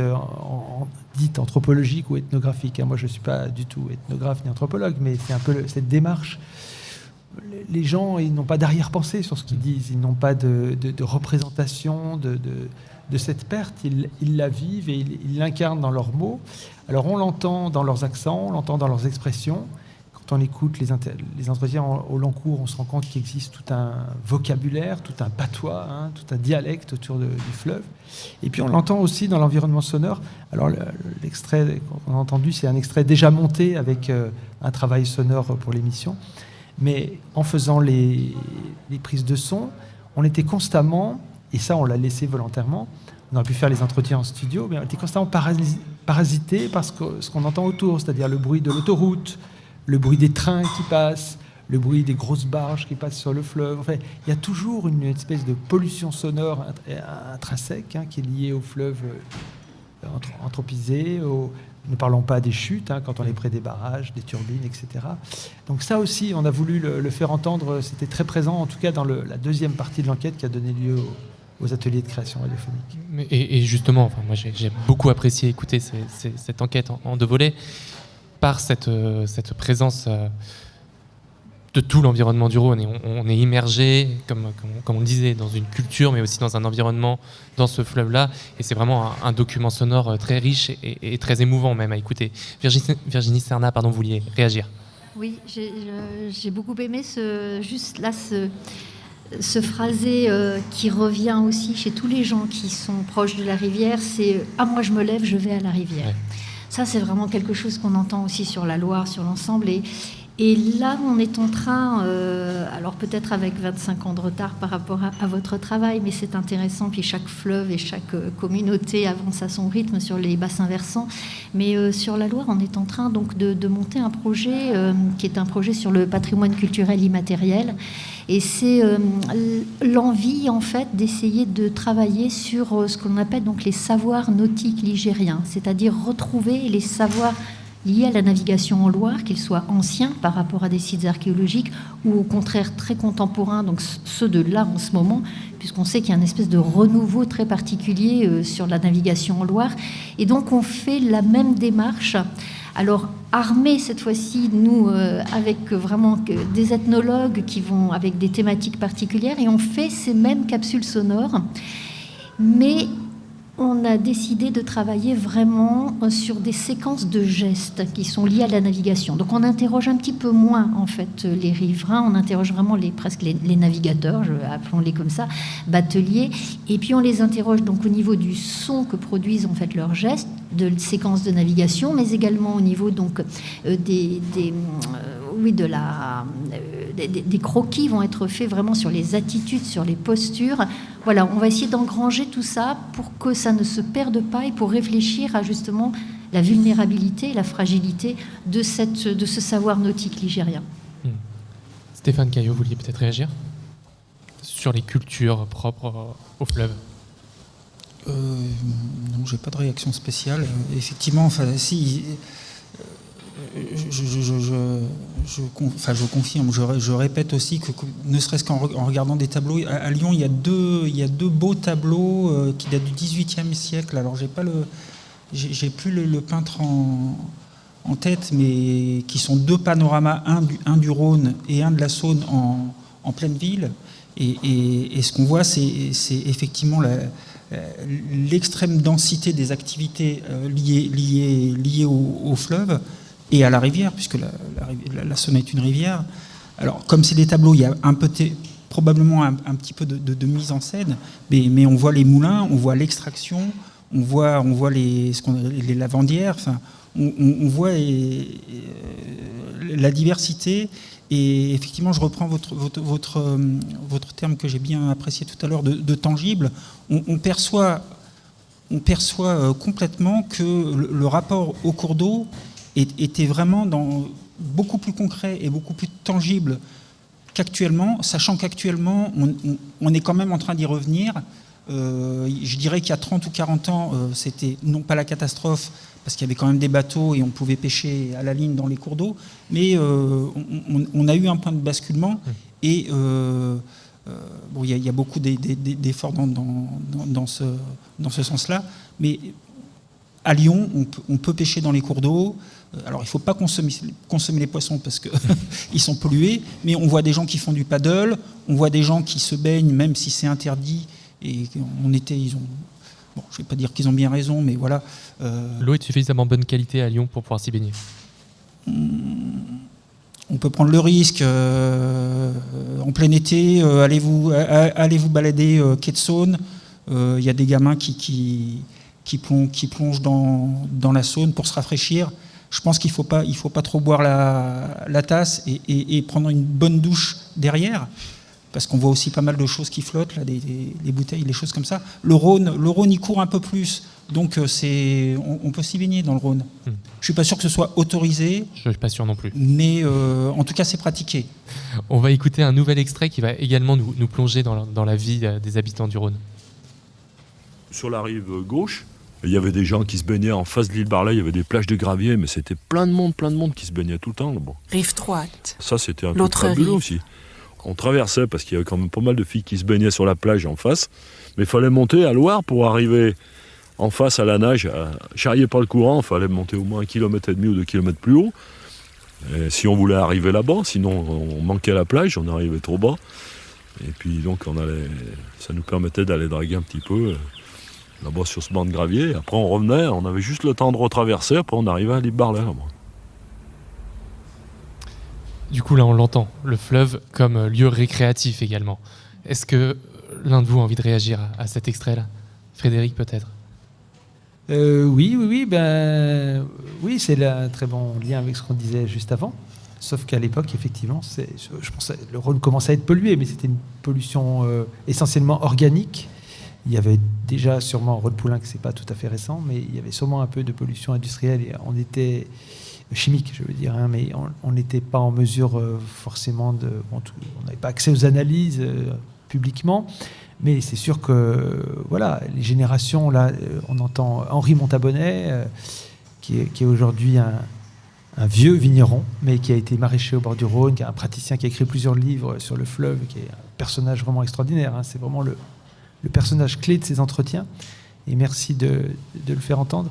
dite anthropologique ou ethnographique. Moi, je ne suis pas du tout ethnographe ni anthropologue, mais c'est un peu cette démarche. Les gens, ils n'ont pas d'arrière-pensée sur ce qu'ils disent, ils n'ont pas de représentation de cette perte, ils la vivent et ils l'incarnent dans leurs mots. Alors on l'entend dans leurs accents, on l'entend dans leurs expressions. Quand on écoute les entretiens au long cours, on se rend compte qu'il existe tout un vocabulaire, tout un patois, tout un dialecte autour du fleuve. Et puis on l'entend aussi dans l'environnement sonore. Alors l'extrait qu'on a entendu, c'est un extrait déjà monté avec un travail sonore pour l'émission. Mais en faisant les prises de son, on était constamment, et ça on l'a laissé volontairement, on aurait pu faire les entretiens en studio, mais on était constamment parasité par ce qu'on entend autour, c'est-à-dire le bruit de l'autoroute, le bruit des trains qui passent, le bruit des grosses barges qui passent sur le fleuve. Enfin, il y a toujours une espèce de pollution sonore intrinsèque qui est liée au fleuve anthropisé. Ne parlons pas des chutes, quand on est près des barrages, des turbines, etc. Donc ça aussi, on a voulu le faire entendre. C'était très présent, en tout cas dans la deuxième partie de l'enquête qui a donné lieu aux ateliers de création radiophonique.
Et justement, moi j'ai beaucoup apprécié écouter cette enquête en deux volets, par cette présence de tout l'environnement du Rhône. Et on est immergé, comme on le disait, dans une culture, mais aussi dans un environnement, dans ce fleuve-là. Et c'est vraiment un document sonore très riche et très émouvant même à écouter. Virginie Serna, vous vouliez réagir?
Oui, j'ai beaucoup aimé ce phrasé qui revient aussi chez tous les gens qui sont proches de la rivière, c'est « Ah, moi je me lève, je vais à la rivière ouais. ». Ça, c'est vraiment quelque chose qu'on entend aussi sur la Loire, sur l'ensemble. Et là, on est en train, alors peut-être avec 25 ans de retard par rapport à votre travail, mais c'est intéressant, puis chaque fleuve et chaque communauté avance à son rythme sur les bassins versants. Mais sur la Loire, on est en train donc de monter un projet qui est un projet sur le patrimoine culturel immatériel. Et c'est l'envie, en fait, d'essayer de travailler sur ce qu'on appelle donc les savoirs nautiques ligériens, c'est-à-dire retrouver les savoirs liés à la navigation en Loire, qu'ils soient anciens par rapport à des sites archéologiques ou au contraire très contemporains, donc ceux de là en ce moment, puisqu'on sait qu'il y a une espèce de renouveau très particulier sur la navigation en Loire. Et donc on fait la même démarche. Alors, armés cette fois-ci, nous, avec vraiment des ethnologues qui vont avec des thématiques particulières, et on fait ces mêmes capsules sonores, mais on a décidé de travailler vraiment sur des séquences de gestes qui sont liés à la navigation. Donc on interroge un petit peu moins en fait les riverains, on interroge vraiment presque les navigateurs, appelons-les comme ça, bateliers, et puis on les interroge donc au niveau du son que produisent en fait leurs gestes, de séquences de navigation, mais également au niveau donc des croquis vont être faits vraiment sur les attitudes, sur les postures. Voilà, on va essayer d'engranger tout ça pour que ça ne se perde pas et pour réfléchir à justement la vulnérabilité et la fragilité de ce savoir nautique ligérien.
Stéphane Caillot, vous vouliez peut-être réagir sur les cultures propres au fleuve?
Non, j'ai pas de réaction spéciale. Effectivement, si. Je confirme, je répète aussi que ne serait-ce qu'en regardant des tableaux, à Lyon, il y a deux beaux tableaux qui datent du XVIIIe siècle. Alors, j'ai plus le peintre en tête, mais qui sont deux panoramas, un du Rhône et un de la Saône en pleine ville. Et ce qu'on voit, c'est effectivement l'extrême densité des activités liées au fleuve et à la rivière, puisque la Saône est une rivière. Alors, comme c'est des tableaux, il y a probablement un petit peu de mise en scène, mais on voit les moulins, on voit l'extraction, on voit les lavandières, enfin, on voit la diversité. Et effectivement, je reprends votre terme que j'ai bien apprécié tout à l'heure de tangible. On perçoit complètement que le rapport au cours d'eau était vraiment beaucoup plus concret et beaucoup plus tangible qu'actuellement, sachant qu'actuellement, on est quand même en train d'y revenir. Je dirais qu'il y a 30 ou 40 ans, c'était non pas la catastrophe, parce qu'il y avait quand même des bateaux et on pouvait pêcher à la ligne dans les cours d'eau, mais on a eu un point de basculement et il y a beaucoup d'efforts dans ce sens-là, mais à Lyon, on peut pêcher dans les cours d'eau. Alors, il ne faut pas consommer les poissons parce qu'ils sont pollués, mais on voit des gens qui font du paddle, on voit des gens qui se baignent, même si c'est interdit. Et je ne vais pas dire qu'ils ont bien raison, mais voilà.
L'eau est suffisamment bonne qualité à Lyon pour pouvoir s'y baigner.
On peut prendre le risque. En plein été, allez vous balader quai de Saône. Il y a des gamins qui plongent dans la Saône pour se rafraîchir. Je pense qu'il faut pas trop boire la tasse et prendre une bonne douche derrière, parce qu'on voit aussi pas mal de choses qui flottent, là, des bouteilles, des choses comme ça. Le Rhône, il court un peu plus, donc on peut s'y baigner dans le Rhône. Je suis pas sûr que ce soit autorisé.
Je suis pas sûr non plus.
Mais en tout cas, c'est pratiqué.
On va écouter un nouvel extrait qui va également nous plonger dans la vie des habitants du Rhône.
Sur la rive gauche, il y avait des gens qui se baignaient en face de l'île Barlet, il y avait des plages de gravier, mais c'était plein de monde qui se baignait tout le temps. Bon.
Rive droite.
Ça, c'était un truc fabuleux aussi. On traversait, parce qu'il y avait quand même pas mal de filles qui se baignaient sur la plage en face, mais il fallait monter à Loire pour arriver en face à la nage, charrié par le courant, il fallait monter au moins 1,5 km ou 2 km plus haut. Et si on voulait arriver là-bas, sinon on manquait la plage, on arrivait trop bas. Et puis donc ça nous permettait d'aller draguer un petit peu là-bas sur ce banc de gravier. Après on revenait, on avait juste le temps de retraverser, après on arrivait à l'île Barlet.
Du coup là on l'entend, le fleuve comme lieu récréatif également. Est-ce que l'un de vous a envie de réagir à cet extrait-là? Frédéric peut-être?
Oui, oui, c'est un très bon lien avec ce qu'on disait juste avant. Sauf qu'à l'époque, effectivement, je pense que le Rhône commençait à être pollué, mais c'était une pollution essentiellement organique. Il y avait déjà sûrement Rhône-Poulain, que c'est pas tout à fait récent, mais il y avait sûrement un peu de pollution industrielle. Et on était chimique, je veux dire, hein, mais on n'était pas en mesure forcément on n'avait pas accès aux analyses publiquement. Mais c'est sûr que voilà, les générations, là, on entend Henri Montabonnet, qui est aujourd'hui un vieux vigneron, mais qui a été maraîcher au bord du Rhône, qui est un praticien qui a écrit plusieurs livres sur le fleuve, qui est un personnage vraiment extraordinaire. Hein. C'est vraiment le personnage clé de ces entretiens. Et merci de le faire entendre.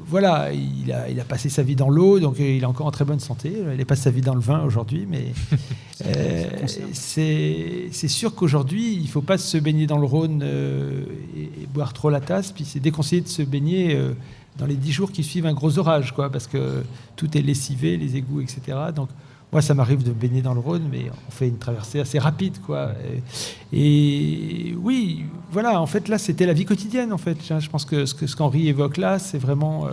Voilà, il a passé sa vie dans l'eau, donc il est encore en très bonne santé. Il passe sa vie dans le vin aujourd'hui, mais c'est sûr qu'aujourd'hui, il ne faut pas se baigner dans le Rhône et boire trop la tasse. Puis c'est déconseillé de se baigner dans les 10 jours qui suivent un gros orage, quoi, parce que tout est lessivé, les égouts, etc. Donc moi, ça m'arrive de me baigner dans le Rhône, mais on fait une traversée assez rapide, quoi. Et oui, voilà, en fait, là, c'était la vie quotidienne, en fait. Je pense que ce qu'Henri évoque là, c'est vraiment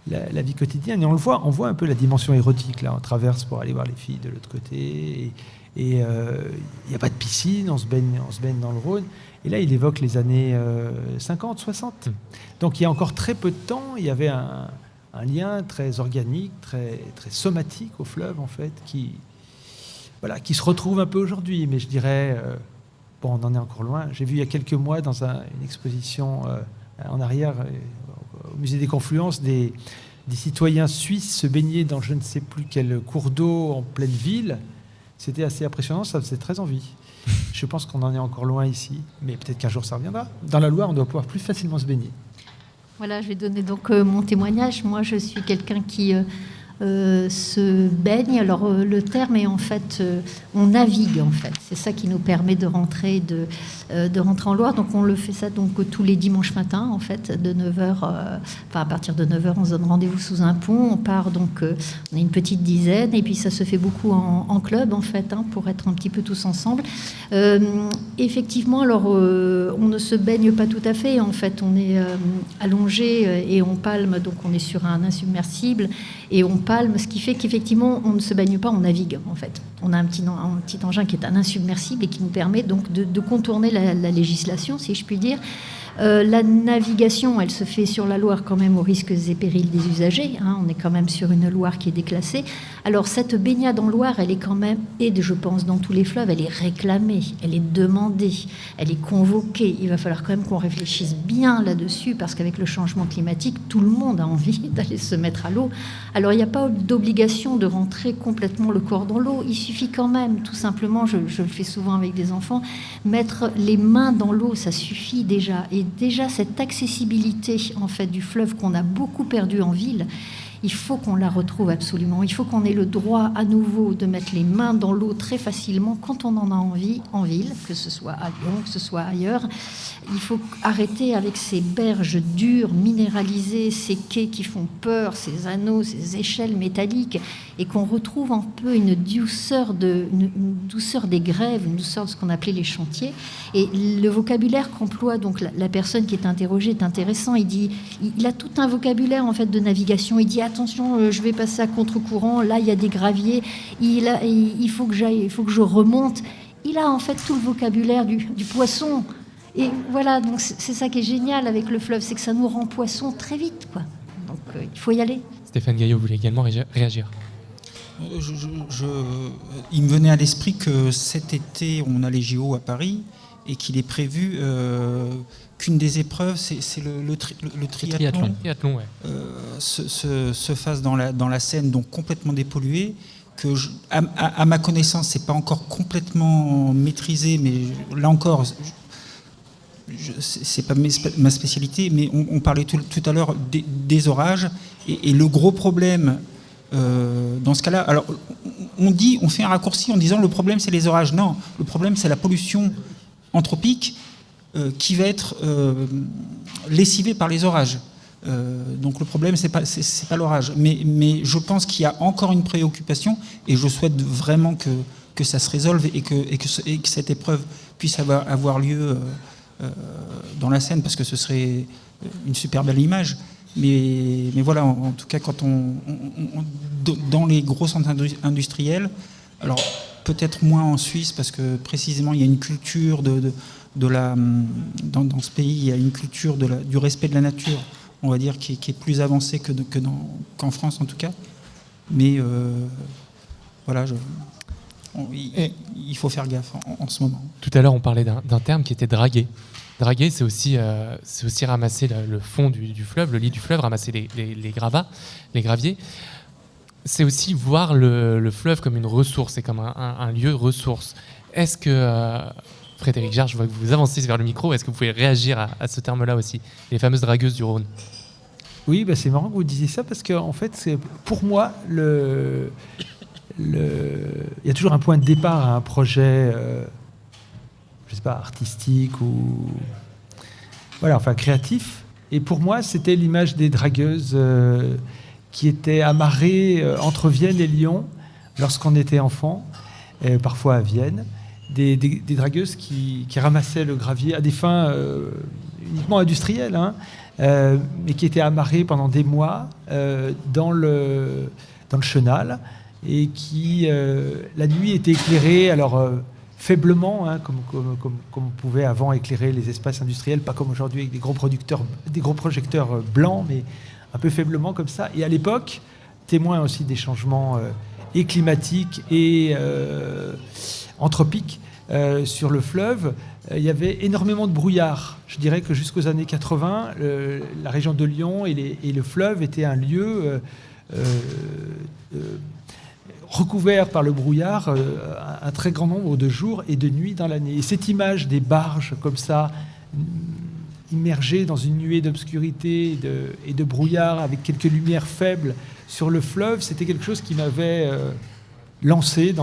la vie quotidienne. Et on voit un peu la dimension érotique, là. On traverse pour aller voir les filles de l'autre côté. Et il n'y a pas de piscine, on se baigne dans le Rhône. Et là, il évoque les années 50, 60. Donc, il y a encore très peu de temps, il y avait un lien très organique, très, très somatique au fleuve, en fait, qui qui se retrouvent un peu aujourd'hui. Mais je dirais, on en est encore loin. J'ai vu il y a quelques mois dans une exposition en arrière, au musée des Confluences, des citoyens suisses se baigner dans je ne sais plus quel cours d'eau en pleine ville. C'était assez impressionnant, ça faisait très envie. Je pense qu'on en est encore loin ici, mais peut-être qu'un jour ça reviendra. Dans la Loire, on doit pouvoir plus facilement se baigner.
Voilà, je vais donner donc mon témoignage. Moi, je suis quelqu'un qui se baigne. Alors, le terme est en fait, on navigue en fait. C'est ça qui nous permet de rentrer en Loire. Donc, on le fait ça donc tous les dimanches matins en fait, de 9h. À partir de 9h, on se donne rendez-vous sous un pont. On part donc, on est une petite dizaine, et puis ça se fait beaucoup en club en fait, pour être un petit peu tous ensemble. Effectivement, alors on ne se baigne pas tout à fait. En fait, on est allongé et on palme. Donc, on est sur un insubmersible et on palme, ce qui fait qu'effectivement, on ne se baigne pas, on navigue en fait. On a un petit engin qui est un insubmersible et qui nous permet donc de contourner la législation, si je puis dire. La navigation, elle se fait sur la Loire quand même aux risques et périls des usagers. On est quand même sur une Loire qui est déclassée. Alors cette baignade en Loire, elle est quand même, et je pense dans tous les fleuves, elle est réclamée, elle est demandée, elle est convoquée. Il va falloir quand même qu'on réfléchisse bien là-dessus, parce qu'avec le changement climatique, tout le monde a envie d'aller se mettre à l'eau. Alors il n'y a pas d'obligation de rentrer complètement le corps dans l'eau. Il suffit quand même, tout simplement, je le fais souvent avec des enfants, mettre les mains dans l'eau, ça suffit déjà. Et déjà, cette accessibilité en fait du fleuve qu'on a beaucoup perdu en ville, il faut qu'on la retrouve absolument. Il faut qu'on ait le droit à nouveau de mettre les mains dans l'eau très facilement quand on en a envie en ville, que ce soit à Lyon, que ce soit ailleurs. Il faut arrêter avec ces berges dures, minéralisées, ces quais qui font peur, ces anneaux, ces échelles métalliques, et qu'on retrouve un peu une douceur des grèves, une douceur de ce qu'on appelait les chantiers. Et le vocabulaire qu'emploie donc la personne qui est interrogée est intéressant. Il a tout un vocabulaire en fait de navigation. Il dit attention, je vais passer à contre-courant. Là, il y a des graviers. Il faut que je remonte. Il a en fait tout le vocabulaire du poisson. Et voilà, donc c'est ça qui est génial avec le fleuve, c'est que ça nous rend poisson très vite, quoi. Donc il faut y aller.
Stéphane Gaillot voulait également réagir.
Il me venait à l'esprit que cet été, on a les JO à Paris et qu'il est prévu qu'une des épreuves, c'est le triathlon.
Triathlon, ouais.
Se fasse dans la Seine, donc complètement dépolluée. Que à ma connaissance, c'est pas encore complètement maîtrisé, mais là encore, c'est pas ma spécialité, mais on parlait tout à l'heure des orages, et le gros problème dans ce cas-là, alors on fait un raccourci en disant le problème c'est les orages. Non, le problème c'est la pollution anthropique qui va être lessivée par les orages. Donc le problème c'est pas l'orage, mais je pense qu'il y a encore une préoccupation, et je souhaite vraiment que ça se résolve et que cette épreuve puisse avoir lieu dans la Seine, parce que ce serait une super belle image. Mais voilà, en tout cas, quand dans les gros centres industriels, alors peut-être moins en Suisse, parce que précisément il y a une culture dans ce pays, il y a une culture du respect de la nature, on va dire, qui est plus avancée qu'en France en tout cas. Mais voilà, il faut faire gaffe en ce moment.
Tout à l'heure, on parlait d'un terme qui était draguer. Draguer, c'est aussi ramasser le fond du fleuve, le lit du fleuve, ramasser les gravats, les graviers. C'est aussi voir le fleuve comme une ressource, et comme un lieu ressource. Est-ce que, Frédéric Jarre, je vois que vous avancez vers le micro, est-ce que vous pouvez réagir à ce terme-là aussi, les fameuses dragueuses du Rhône?
Oui, c'est marrant que vous disiez ça, parce qu'en fait, pour moi, il y a toujours un point de départ à un projet, je sais pas, artistique ou créatif. Et pour moi, c'était l'image des dragueuses qui étaient amarrées entre Vienne et Lyon lorsqu'on était enfant, parfois à Vienne. Des dragueuses qui ramassaient le gravier à des fins uniquement industrielles, mais qui étaient amarrées pendant des mois dans le chenal, et qui, la nuit, étaient éclairées, faiblement, comme on pouvait avant éclairer les espaces industriels, pas comme aujourd'hui avec des gros projecteurs blancs, mais un peu faiblement comme ça. Et à l'époque, témoin aussi des changements et climatique et anthropique sur le fleuve, il y avait énormément de brouillard. Je dirais que jusqu'aux années 80, la région de Lyon et le fleuve étaient un lieu recouvert par le brouillard un très grand nombre de jours et de nuits dans l'année. Et cette image des barges comme ça, immergées dans une nuée d'obscurité et de brouillard avec quelques lumières faibles sur le fleuve, c'était quelque chose qui m'avait lancé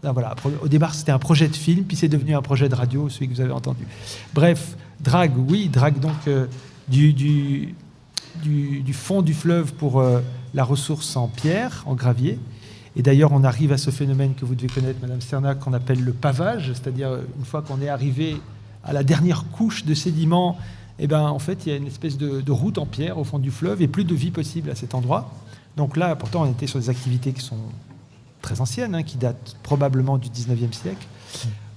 voilà. Au départ, c'était un projet de film, puis c'est devenu un projet de radio, celui que vous avez entendu. Bref, drague donc du fond du fleuve pour la ressource en pierre, en gravier. Et d'ailleurs, on arrive à ce phénomène que vous devez connaître, Madame Cernac, qu'on appelle le pavage, c'est-à-dire une fois qu'on est arrivé à la dernière couche de sédiments, en fait, il y a une espèce de route en pierre au fond du fleuve et plus de vie possible à cet endroit. Donc là, pourtant, on était sur des activités qui sont très anciennes, qui datent probablement du 19e siècle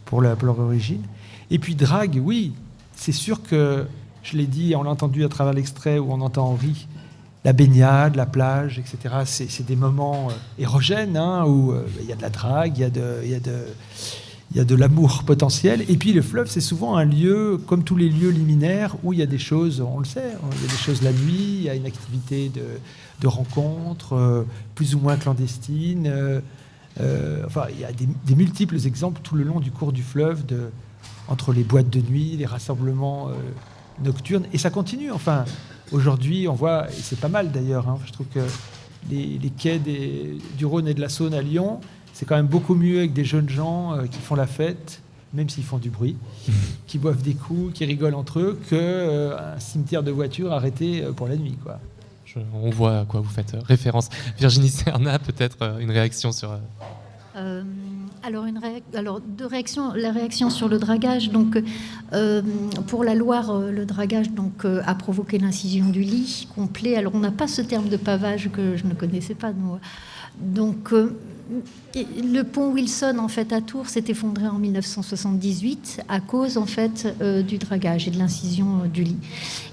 pour leur origine. Et puis drague, oui, c'est sûr que, je l'ai dit, on l'a entendu à travers l'extrait où on entend Henri, la baignade, la plage, etc. C'est des moments érogènes où il y a de la drague, il y a de l'amour potentiel. Et puis le fleuve, c'est souvent un lieu, comme tous les lieux liminaires, où il y a des choses, on le sait, il y a des choses la nuit, il y a une activité de rencontres, plus ou moins clandestines. Il y a des multiples exemples tout le long du cours du fleuve, entre les boîtes de nuit, les rassemblements nocturnes. Et ça continue, aujourd'hui, on voit, et c'est pas mal d'ailleurs, je trouve que les quais du Rhône et de la Saône à Lyon, c'est quand même beaucoup mieux avec des jeunes gens qui font la fête, même s'ils font du bruit, qui boivent des coups, qui rigolent entre eux, qu'un cimetière de voitures arrêté pour la nuit, quoi.
On voit à quoi vous faites référence. Virginie Serna, peut-être une réaction sur...
Alors, deux réactions. La réaction sur le dragage. Donc, pour la Loire, le dragage a provoqué l'incision du lit complet. Alors, on n'a pas ce terme de pavage que je ne connaissais pas, nous. Donc, le pont Wilson, en fait, à Tours, s'est effondré en 1978 à cause, en fait, du dragage et de l'incision du lit.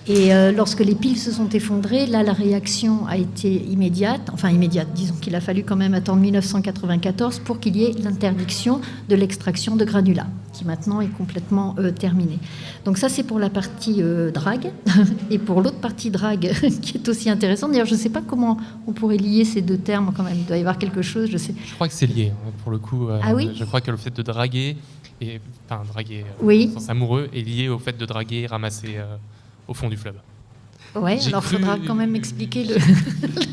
Et lorsque les piles se sont effondrées, là, la réaction a été immédiate. Disons qu'il a fallu quand même attendre 1994 pour qu'il y ait l'interdiction de l'extraction de granulats, qui maintenant est complètement terminée. Donc ça, c'est pour la partie drague. Et pour l'autre partie drague, qui est aussi intéressante, d'ailleurs, je ne sais pas comment on pourrait lier ces deux termes quand même. Il doit y avoir quelque chose, je sais.
Je crois que c'est lié, pour le coup.
Ah oui ?
Je crois que le fait de draguer,
oui.
au sens amoureux, est lié au fait de draguer et ramasser au fond du fleuve.
Oui, alors il faudra quand même expliquer le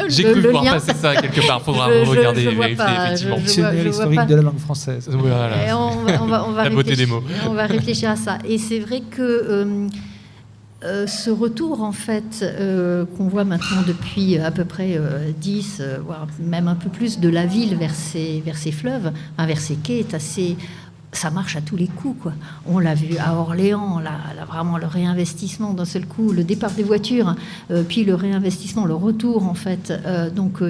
J'ai cru voir
lien.
passer ça quelque part. Il faudra regarder et vérifier, effectivement.
Dictionnaire historique de la langue française.
Voilà.
Et on va
la beauté des mots.
On va réfléchir à ça. Et c'est vrai que ce retour, en fait, qu'on voit maintenant depuis à peu près 10, voire même un peu plus, de la ville vers ses fleuves, vers ses quais, est assez... Ça marche à tous les coups, quoi. On l'a vu à Orléans, là, vraiment le réinvestissement d'un seul coup, le départ des voitures, puis le réinvestissement, le retour, en fait.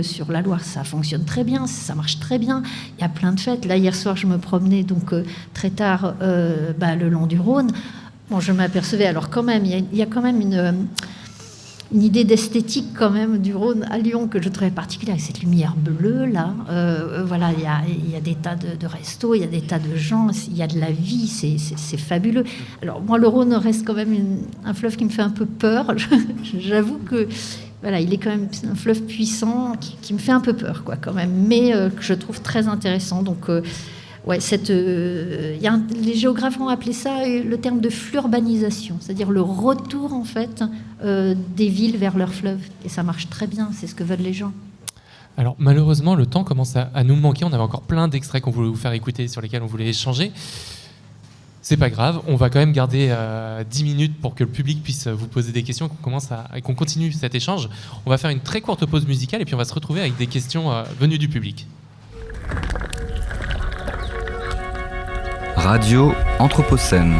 Sur la Loire, ça fonctionne très bien, ça marche très bien. Il y a plein de fêtes. Là, hier soir, je me promenais très tard le long du Rhône. Bon, je m'apercevais, alors quand même, il y a quand même une idée d'esthétique quand même du Rhône à Lyon que je trouvais particulière, avec cette lumière bleue là. Il y a des tas de restos, il y a des tas de gens, il y a de la vie, c'est fabuleux. Alors moi, le Rhône reste quand même un fleuve qui me fait un peu peur. J'avoue que il est quand même un fleuve puissant qui me fait un peu peur, quoi, quand même, mais que je trouve très intéressant. Donc les géographes ont appelé ça le terme de flurbanisation, c'est-à-dire le retour, en fait, des villes vers leurs fleuves. Et ça marche très bien, c'est ce que veulent les gens.
Alors malheureusement, le temps commence à nous manquer. On avait encore plein d'extraits qu'on voulait vous faire écouter, sur lesquels on voulait échanger. C'est pas grave, on va quand même garder 10 minutes pour que le public puisse vous poser des questions, qu'on continue cet échange. On va faire une très courte pause musicale et puis on va se retrouver avec des questions venues du public.
Radio Anthropocène,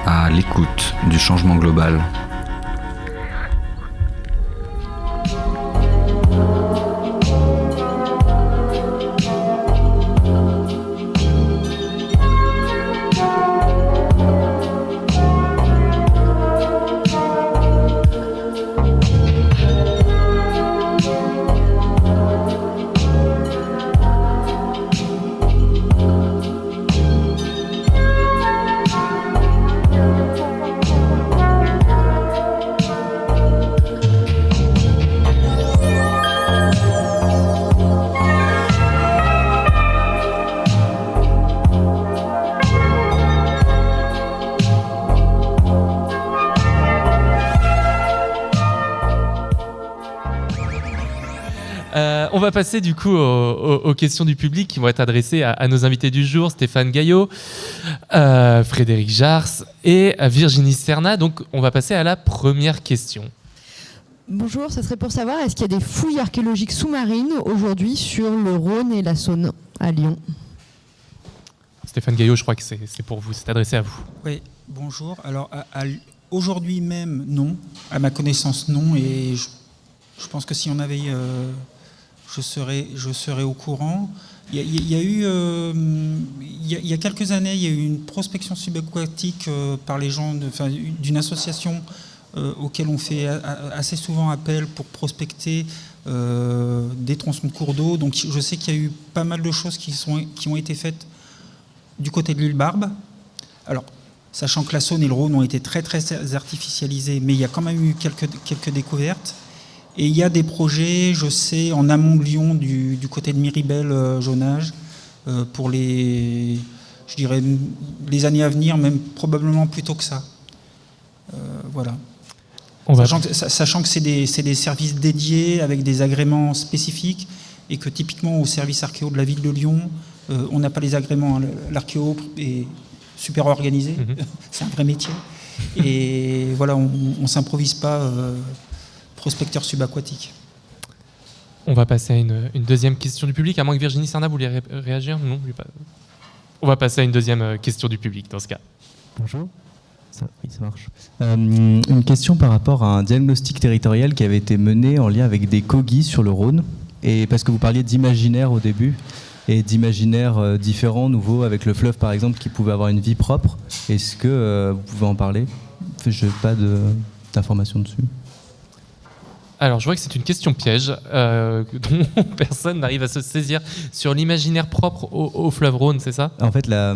à l'écoute du changement global.
On va passer du coup aux questions du public qui vont être adressées à nos invités du jour, Stéphane Gaillot, Frédéric Jars et Virginie Serna. Donc on va passer à la première question.
Bonjour, ça serait pour savoir, est-ce qu'il y a des fouilles archéologiques sous-marines aujourd'hui sur le Rhône et la Saône à Lyon?
Stéphane Gaillot, je crois que c'est pour vous, c'est adressé à vous.
Oui, bonjour. Alors aujourd'hui même, non. À ma connaissance, non. Et je pense que si on avait... je serais au courant. Il y a quelques années, il y a eu une prospection subaquatique par les gens d'une association auquel on fait assez souvent appel pour prospecter des tronçons de cours d'eau. Donc je sais qu'il y a eu pas mal de choses qui ont été faites du côté de l'île Barbe. Alors, sachant que la Saône et le Rhône ont été très très artificialisés, mais il y a quand même eu quelques découvertes. Et il y a des projets, je sais, en amont de Lyon, du côté de Miribel, Jonage, pour les années à venir, même probablement plus tôt que ça. Voilà. Sachant que c'est des services dédiés avec des agréments spécifiques et que typiquement au service archéo de la ville de Lyon, on n'a pas les agréments. L'archéo est super organisé, c'est un vrai métier. Et voilà, on ne s'improvise pas prospecteur subaquatique.
On va passer à une deuxième question du public, à moins que Virginie Serna voulait réagir. Non, on va passer à une deuxième question du public dans ce cas.
Bonjour. Oui, ça marche. Une question par rapport à un diagnostic territorial qui avait été mené en lien avec des Kogis sur le Rhône. Et parce que vous parliez d'imaginaire au début, et d'imaginaires différents, nouveaux, avec le fleuve par exemple, qui pouvait avoir une vie propre. Est-ce que vous pouvez en parler? Je n'ai pas d'informations dessus.
Alors, je vois que c'est une question piège dont personne n'arrive à se saisir sur l'imaginaire propre au fleuve Rhône, c'est ça?
En fait, la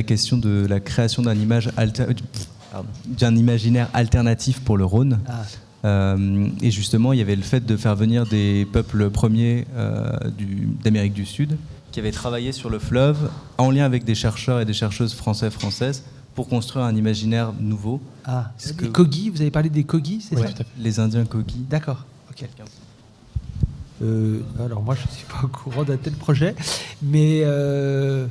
question de la création d'un imaginaire alternatif pour le Rhône. Et justement, il y avait le fait de faire venir des peuples premiers d'Amérique du Sud qui avaient travaillé sur le fleuve en lien avec des chercheurs et des chercheuses françaises pour construire un imaginaire nouveau.
Les Kogis, vous avez parlé des Kogis, c'est ça?
Les Indiens Kogis.
D'accord, ok. Alors moi, je ne suis pas au courant d'un tel projet, mais je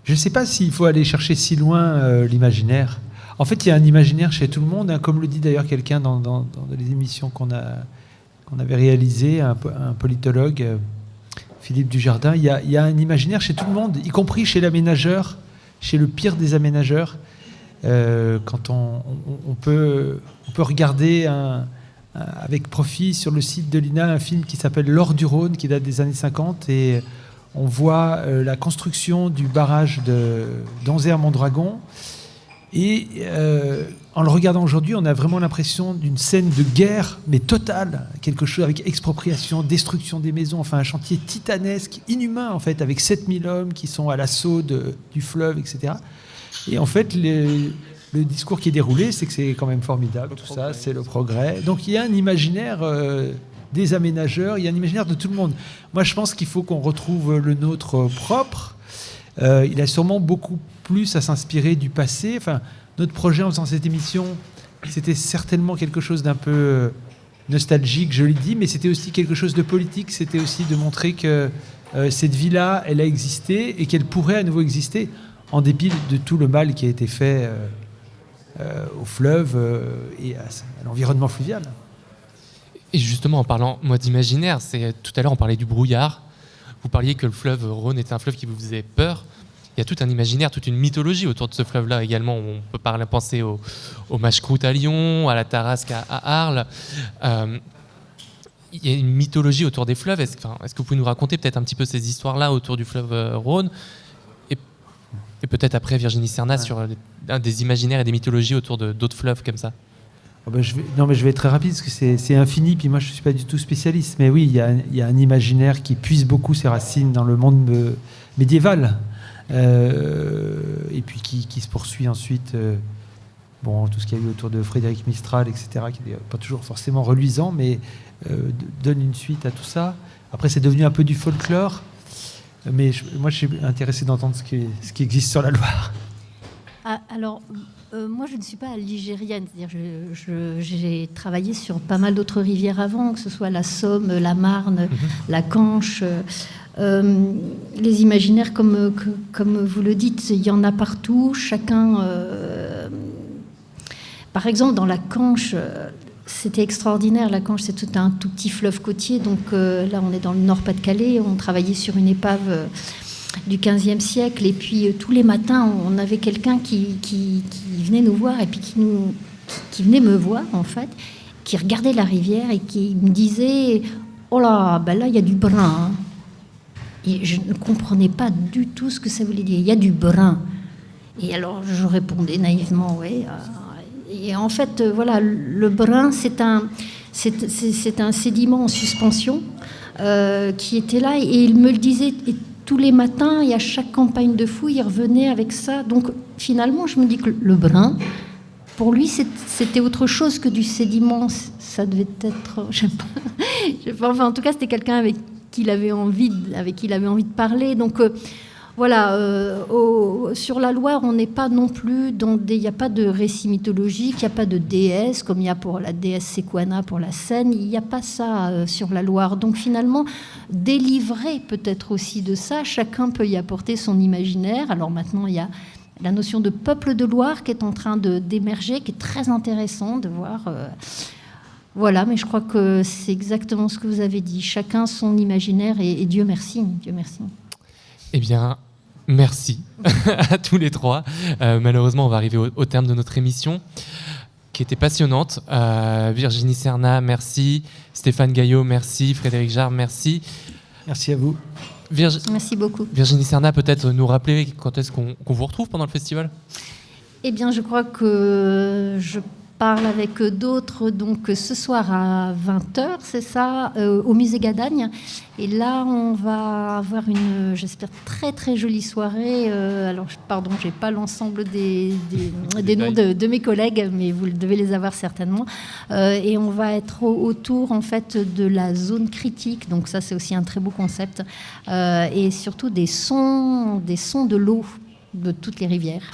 ne sais pas s'il faut aller chercher si loin l'imaginaire. En fait, il y a un imaginaire chez tout le monde, hein, comme le dit d'ailleurs quelqu'un dans les émissions qu'on avait réalisées, un politologue, Philippe Dujardin. Il y a un imaginaire chez tout le monde, y compris chez l'aménageur, chez le pire des aménageurs. Quand on peut regarder avec profit sur le site de l'INA un film qui s'appelle L'Or du Rhône, qui date des années 50, et on voit la construction du barrage d'Anzère-Mondragon. Et en le regardant aujourd'hui, on a vraiment l'impression d'une scène de guerre, mais totale, quelque chose avec expropriation, destruction des maisons, enfin un chantier titanesque, inhumain en fait, avec 7000 hommes qui sont à l'assaut du fleuve, etc. Et en fait, le discours qui est déroulé, c'est que c'est quand même formidable, tout ça, c'est le progrès. Donc il y a un imaginaire des aménageurs, il y a un imaginaire de tout le monde. Moi, je pense qu'il faut qu'on retrouve le nôtre propre. Il a sûrement beaucoup plus à s'inspirer du passé. Enfin, notre projet en faisant cette émission, c'était certainement quelque chose d'un peu nostalgique, je l'ai dit, mais c'était aussi quelque chose de politique. C'était aussi de montrer que cette vie-là, elle a existé et qu'elle pourrait à nouveau exister, en dépit de tout le mal qui a été fait au fleuve et à l'environnement fluvial.
Et justement, en parlant, moi, d'imaginaire, tout à l'heure, on parlait du brouillard. Vous parliez que le fleuve Rhône était un fleuve qui vous faisait peur. Il y a tout un imaginaire, toute une mythologie autour de ce fleuve-là également. On peut penser au Mache-Croûte à Lyon, à la Tarasque à Arles. Il y a une mythologie autour des fleuves. Est-ce que vous pouvez nous raconter peut-être un petit peu ces histoires-là autour du fleuve Rhône et peut-être après Virginie Serna sur des imaginaires et des mythologies autour d'autres fleuves comme ça?
Je vais être très rapide parce que c'est infini, puis moi je ne suis pas du tout spécialiste. Mais oui, il y a un imaginaire qui puise beaucoup ses racines dans le monde médiéval. Et puis qui se poursuit ensuite, tout ce qu'il y a eu autour de Frédéric Mistral, etc., qui n'est pas toujours forcément reluisant, mais donne une suite à tout ça. Après, c'est devenu un peu du folklore, mais moi, je suis intéressé d'entendre ce qui existe sur la Loire.
À Alors, moi, je ne suis pas algérienne. C'est-à-dire, j'ai travaillé sur pas mal d'autres rivières avant, que ce soit la Somme, la Marne, la Canche. Les imaginaires, comme vous le dites, il y en a partout. Chacun... Par exemple, dans la Canche, c'était extraordinaire. La Canche, c'est tout un tout petit fleuve côtier. Donc là, on est dans le Nord-Pas-de-Calais. On travaillait sur une épave du XVe siècle. Et puis, tous les matins, on avait quelqu'un qui venait nous voir et puis qui venait me voir, en fait, qui regardait la rivière et qui me disait « Oh là, ben là, il y a du brun. » Et je ne comprenais pas du tout ce que ça voulait dire. Il y a du brun. Et alors, je répondais naïvement « Oui. » Et en fait, voilà, le brun, c'est un sédiment en suspension qui était là. Et il me le disait tous les matins, et à chaque campagne de fouille, il revenait avec ça. Donc, finalement, je me dis que le brun, pour lui, c'était autre chose que du sédiment. Ça devait être... Je sais pas, enfin, en tout cas, c'était quelqu'un avec qui il avait envie de parler. Donc... Voilà, sur la Loire, on n'est pas non plus il n'y a pas de récit mythologique, il n'y a pas de déesse, comme il y a pour la déesse Séquana pour la Seine, il n'y a pas ça sur la Loire. Donc finalement, délivré peut-être aussi de ça, chacun peut y apporter son imaginaire. Alors maintenant, il y a la notion de peuple de Loire qui est en train d'émerger, qui est très intéressant de voir... Voilà, mais je crois que c'est exactement ce que vous avez dit. Chacun son imaginaire et Dieu merci, Dieu merci.
Eh bien, merci à tous les trois. Malheureusement, on va arriver au terme de notre émission, qui était passionnante. Virginie Serna, merci. Stéphane Gaillot, merci. Frédéric Jarre, merci.
Merci à vous.
Merci beaucoup.
Virginie Serna, peut-être nous rappeler quand est-ce qu'on vous retrouve pendant le festival ?
Eh bien, je crois que je parle avec d'autres donc ce soir à 20h, c'est ça, au musée Gadagne. Et là, on va avoir une, j'espère, très très jolie soirée. Alors, pardon, j'ai pas l'ensemble des noms de mes collègues, mais vous devez les avoir certainement. Et on va être autour en fait de la zone critique. Donc ça, c'est aussi un très beau concept. Et surtout des sons de l'eau de toutes les rivières.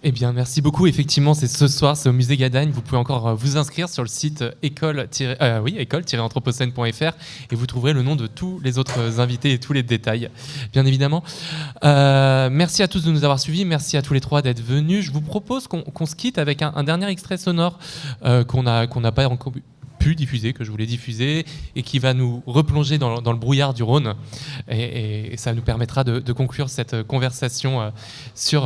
Eh bien, merci beaucoup. Effectivement, c'est ce soir, c'est au musée Gadagne. Vous pouvez encore vous inscrire sur le site école-anthropocène.fr et vous trouverez le nom de tous les autres invités et tous les détails, bien évidemment. Merci à tous de nous avoir suivis. Merci à tous les trois d'être venus. Je vous propose qu'on se quitte avec un dernier extrait sonore qu'on n'a pas encore pu diffuser, que je voulais diffuser, et qui va nous replonger dans le brouillard du Rhône. Et ça nous permettra de conclure cette conversation sur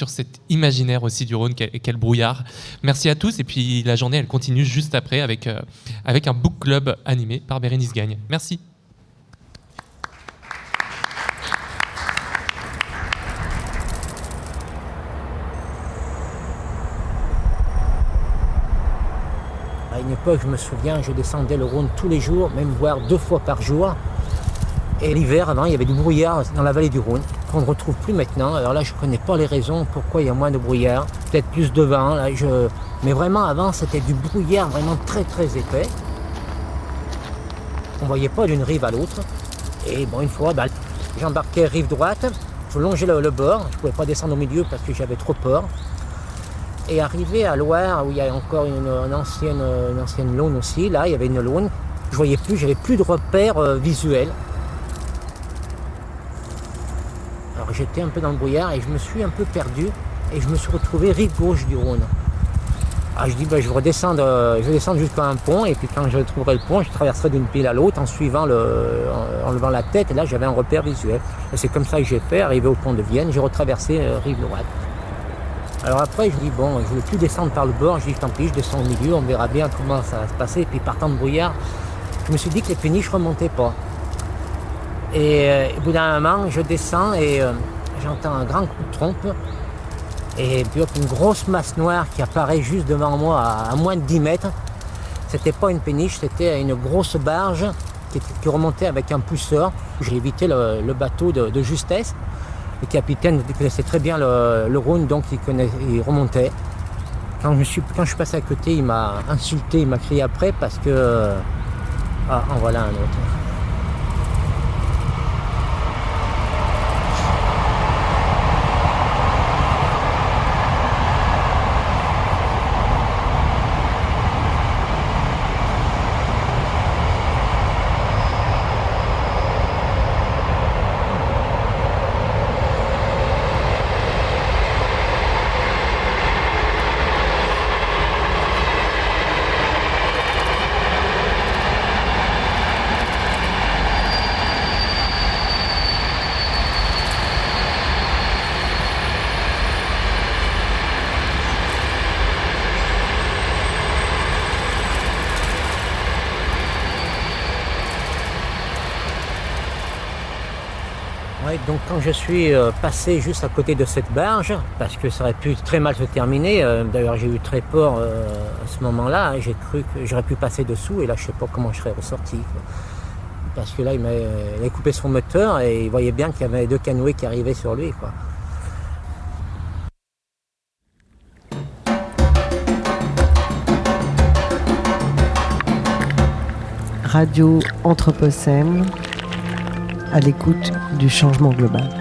cet imaginaire aussi du Rhône qu'est le brouillard. Merci à tous, et puis la journée, elle continue juste après avec un book club animé par Bérénice Gagne. Merci.
À une époque, je me souviens, je descendais le Rhône tous les jours, même voire 2 fois par jour. Et l'hiver, avant, il y avait du brouillard dans la vallée du Rhône, qu'on ne retrouve plus maintenant. Alors là, je ne connais pas les raisons pourquoi il y a moins de brouillard. Peut-être plus de vent. Là, Mais vraiment, avant, c'était du brouillard vraiment très très épais. On ne voyait pas d'une rive à l'autre. Et bon, une fois, j'embarquais rive droite, je longeais le bord. Je ne pouvais pas descendre au milieu parce que j'avais trop peur. Et arrivé à Loire, où il y a encore une ancienne laune aussi, là, il y avait une laune. Je voyais plus, j'avais plus de repères visuels. Alors j'étais un peu dans le brouillard et je me suis un peu perdu et je me suis retrouvé rive gauche du Rhône. Alors je dis, je vais descendre jusqu'à un pont et puis quand je trouverai le pont, je traverserai d'une pile à l'autre en levant la tête et là j'avais un repère visuel. Et c'est comme ça que j'ai fait, arrivé au pont de Vienne, j'ai retraversé rive droite. Alors après, je dis, bon, je ne voulais plus descendre par le bord. Je dis, tant pis, je descends au milieu, on verra bien comment ça va se passer. Et puis, partant de brouillard, je me suis dit que les péniches ne remontaient pas. Et au bout d'un moment, je descends et j'entends un grand coup de trompe. Et puis, une grosse masse noire qui apparaît juste devant moi à moins de 10 mètres. C'était pas une péniche, c'était une grosse barge qui remontait avec un pousseur. J'ai évité le bateau de justesse. Le capitaine connaissait très bien le Rhône, donc il remontait. Quand je suis passé à côté, il m'a insulté, il m'a crié après parce que... en voilà un autre. Ouais, donc quand je suis passé juste à côté de cette barge, parce que ça aurait pu très mal se terminer, d'ailleurs j'ai eu très peur à ce moment-là, j'ai cru que j'aurais pu passer dessous et là je sais pas comment je serais ressorti. Quoi. Parce que là il avait coupé son moteur et il voyait bien qu'il y avait 2 canoës qui arrivaient sur lui. Quoi.
Radio Anthropocène, à l'écoute du changement global.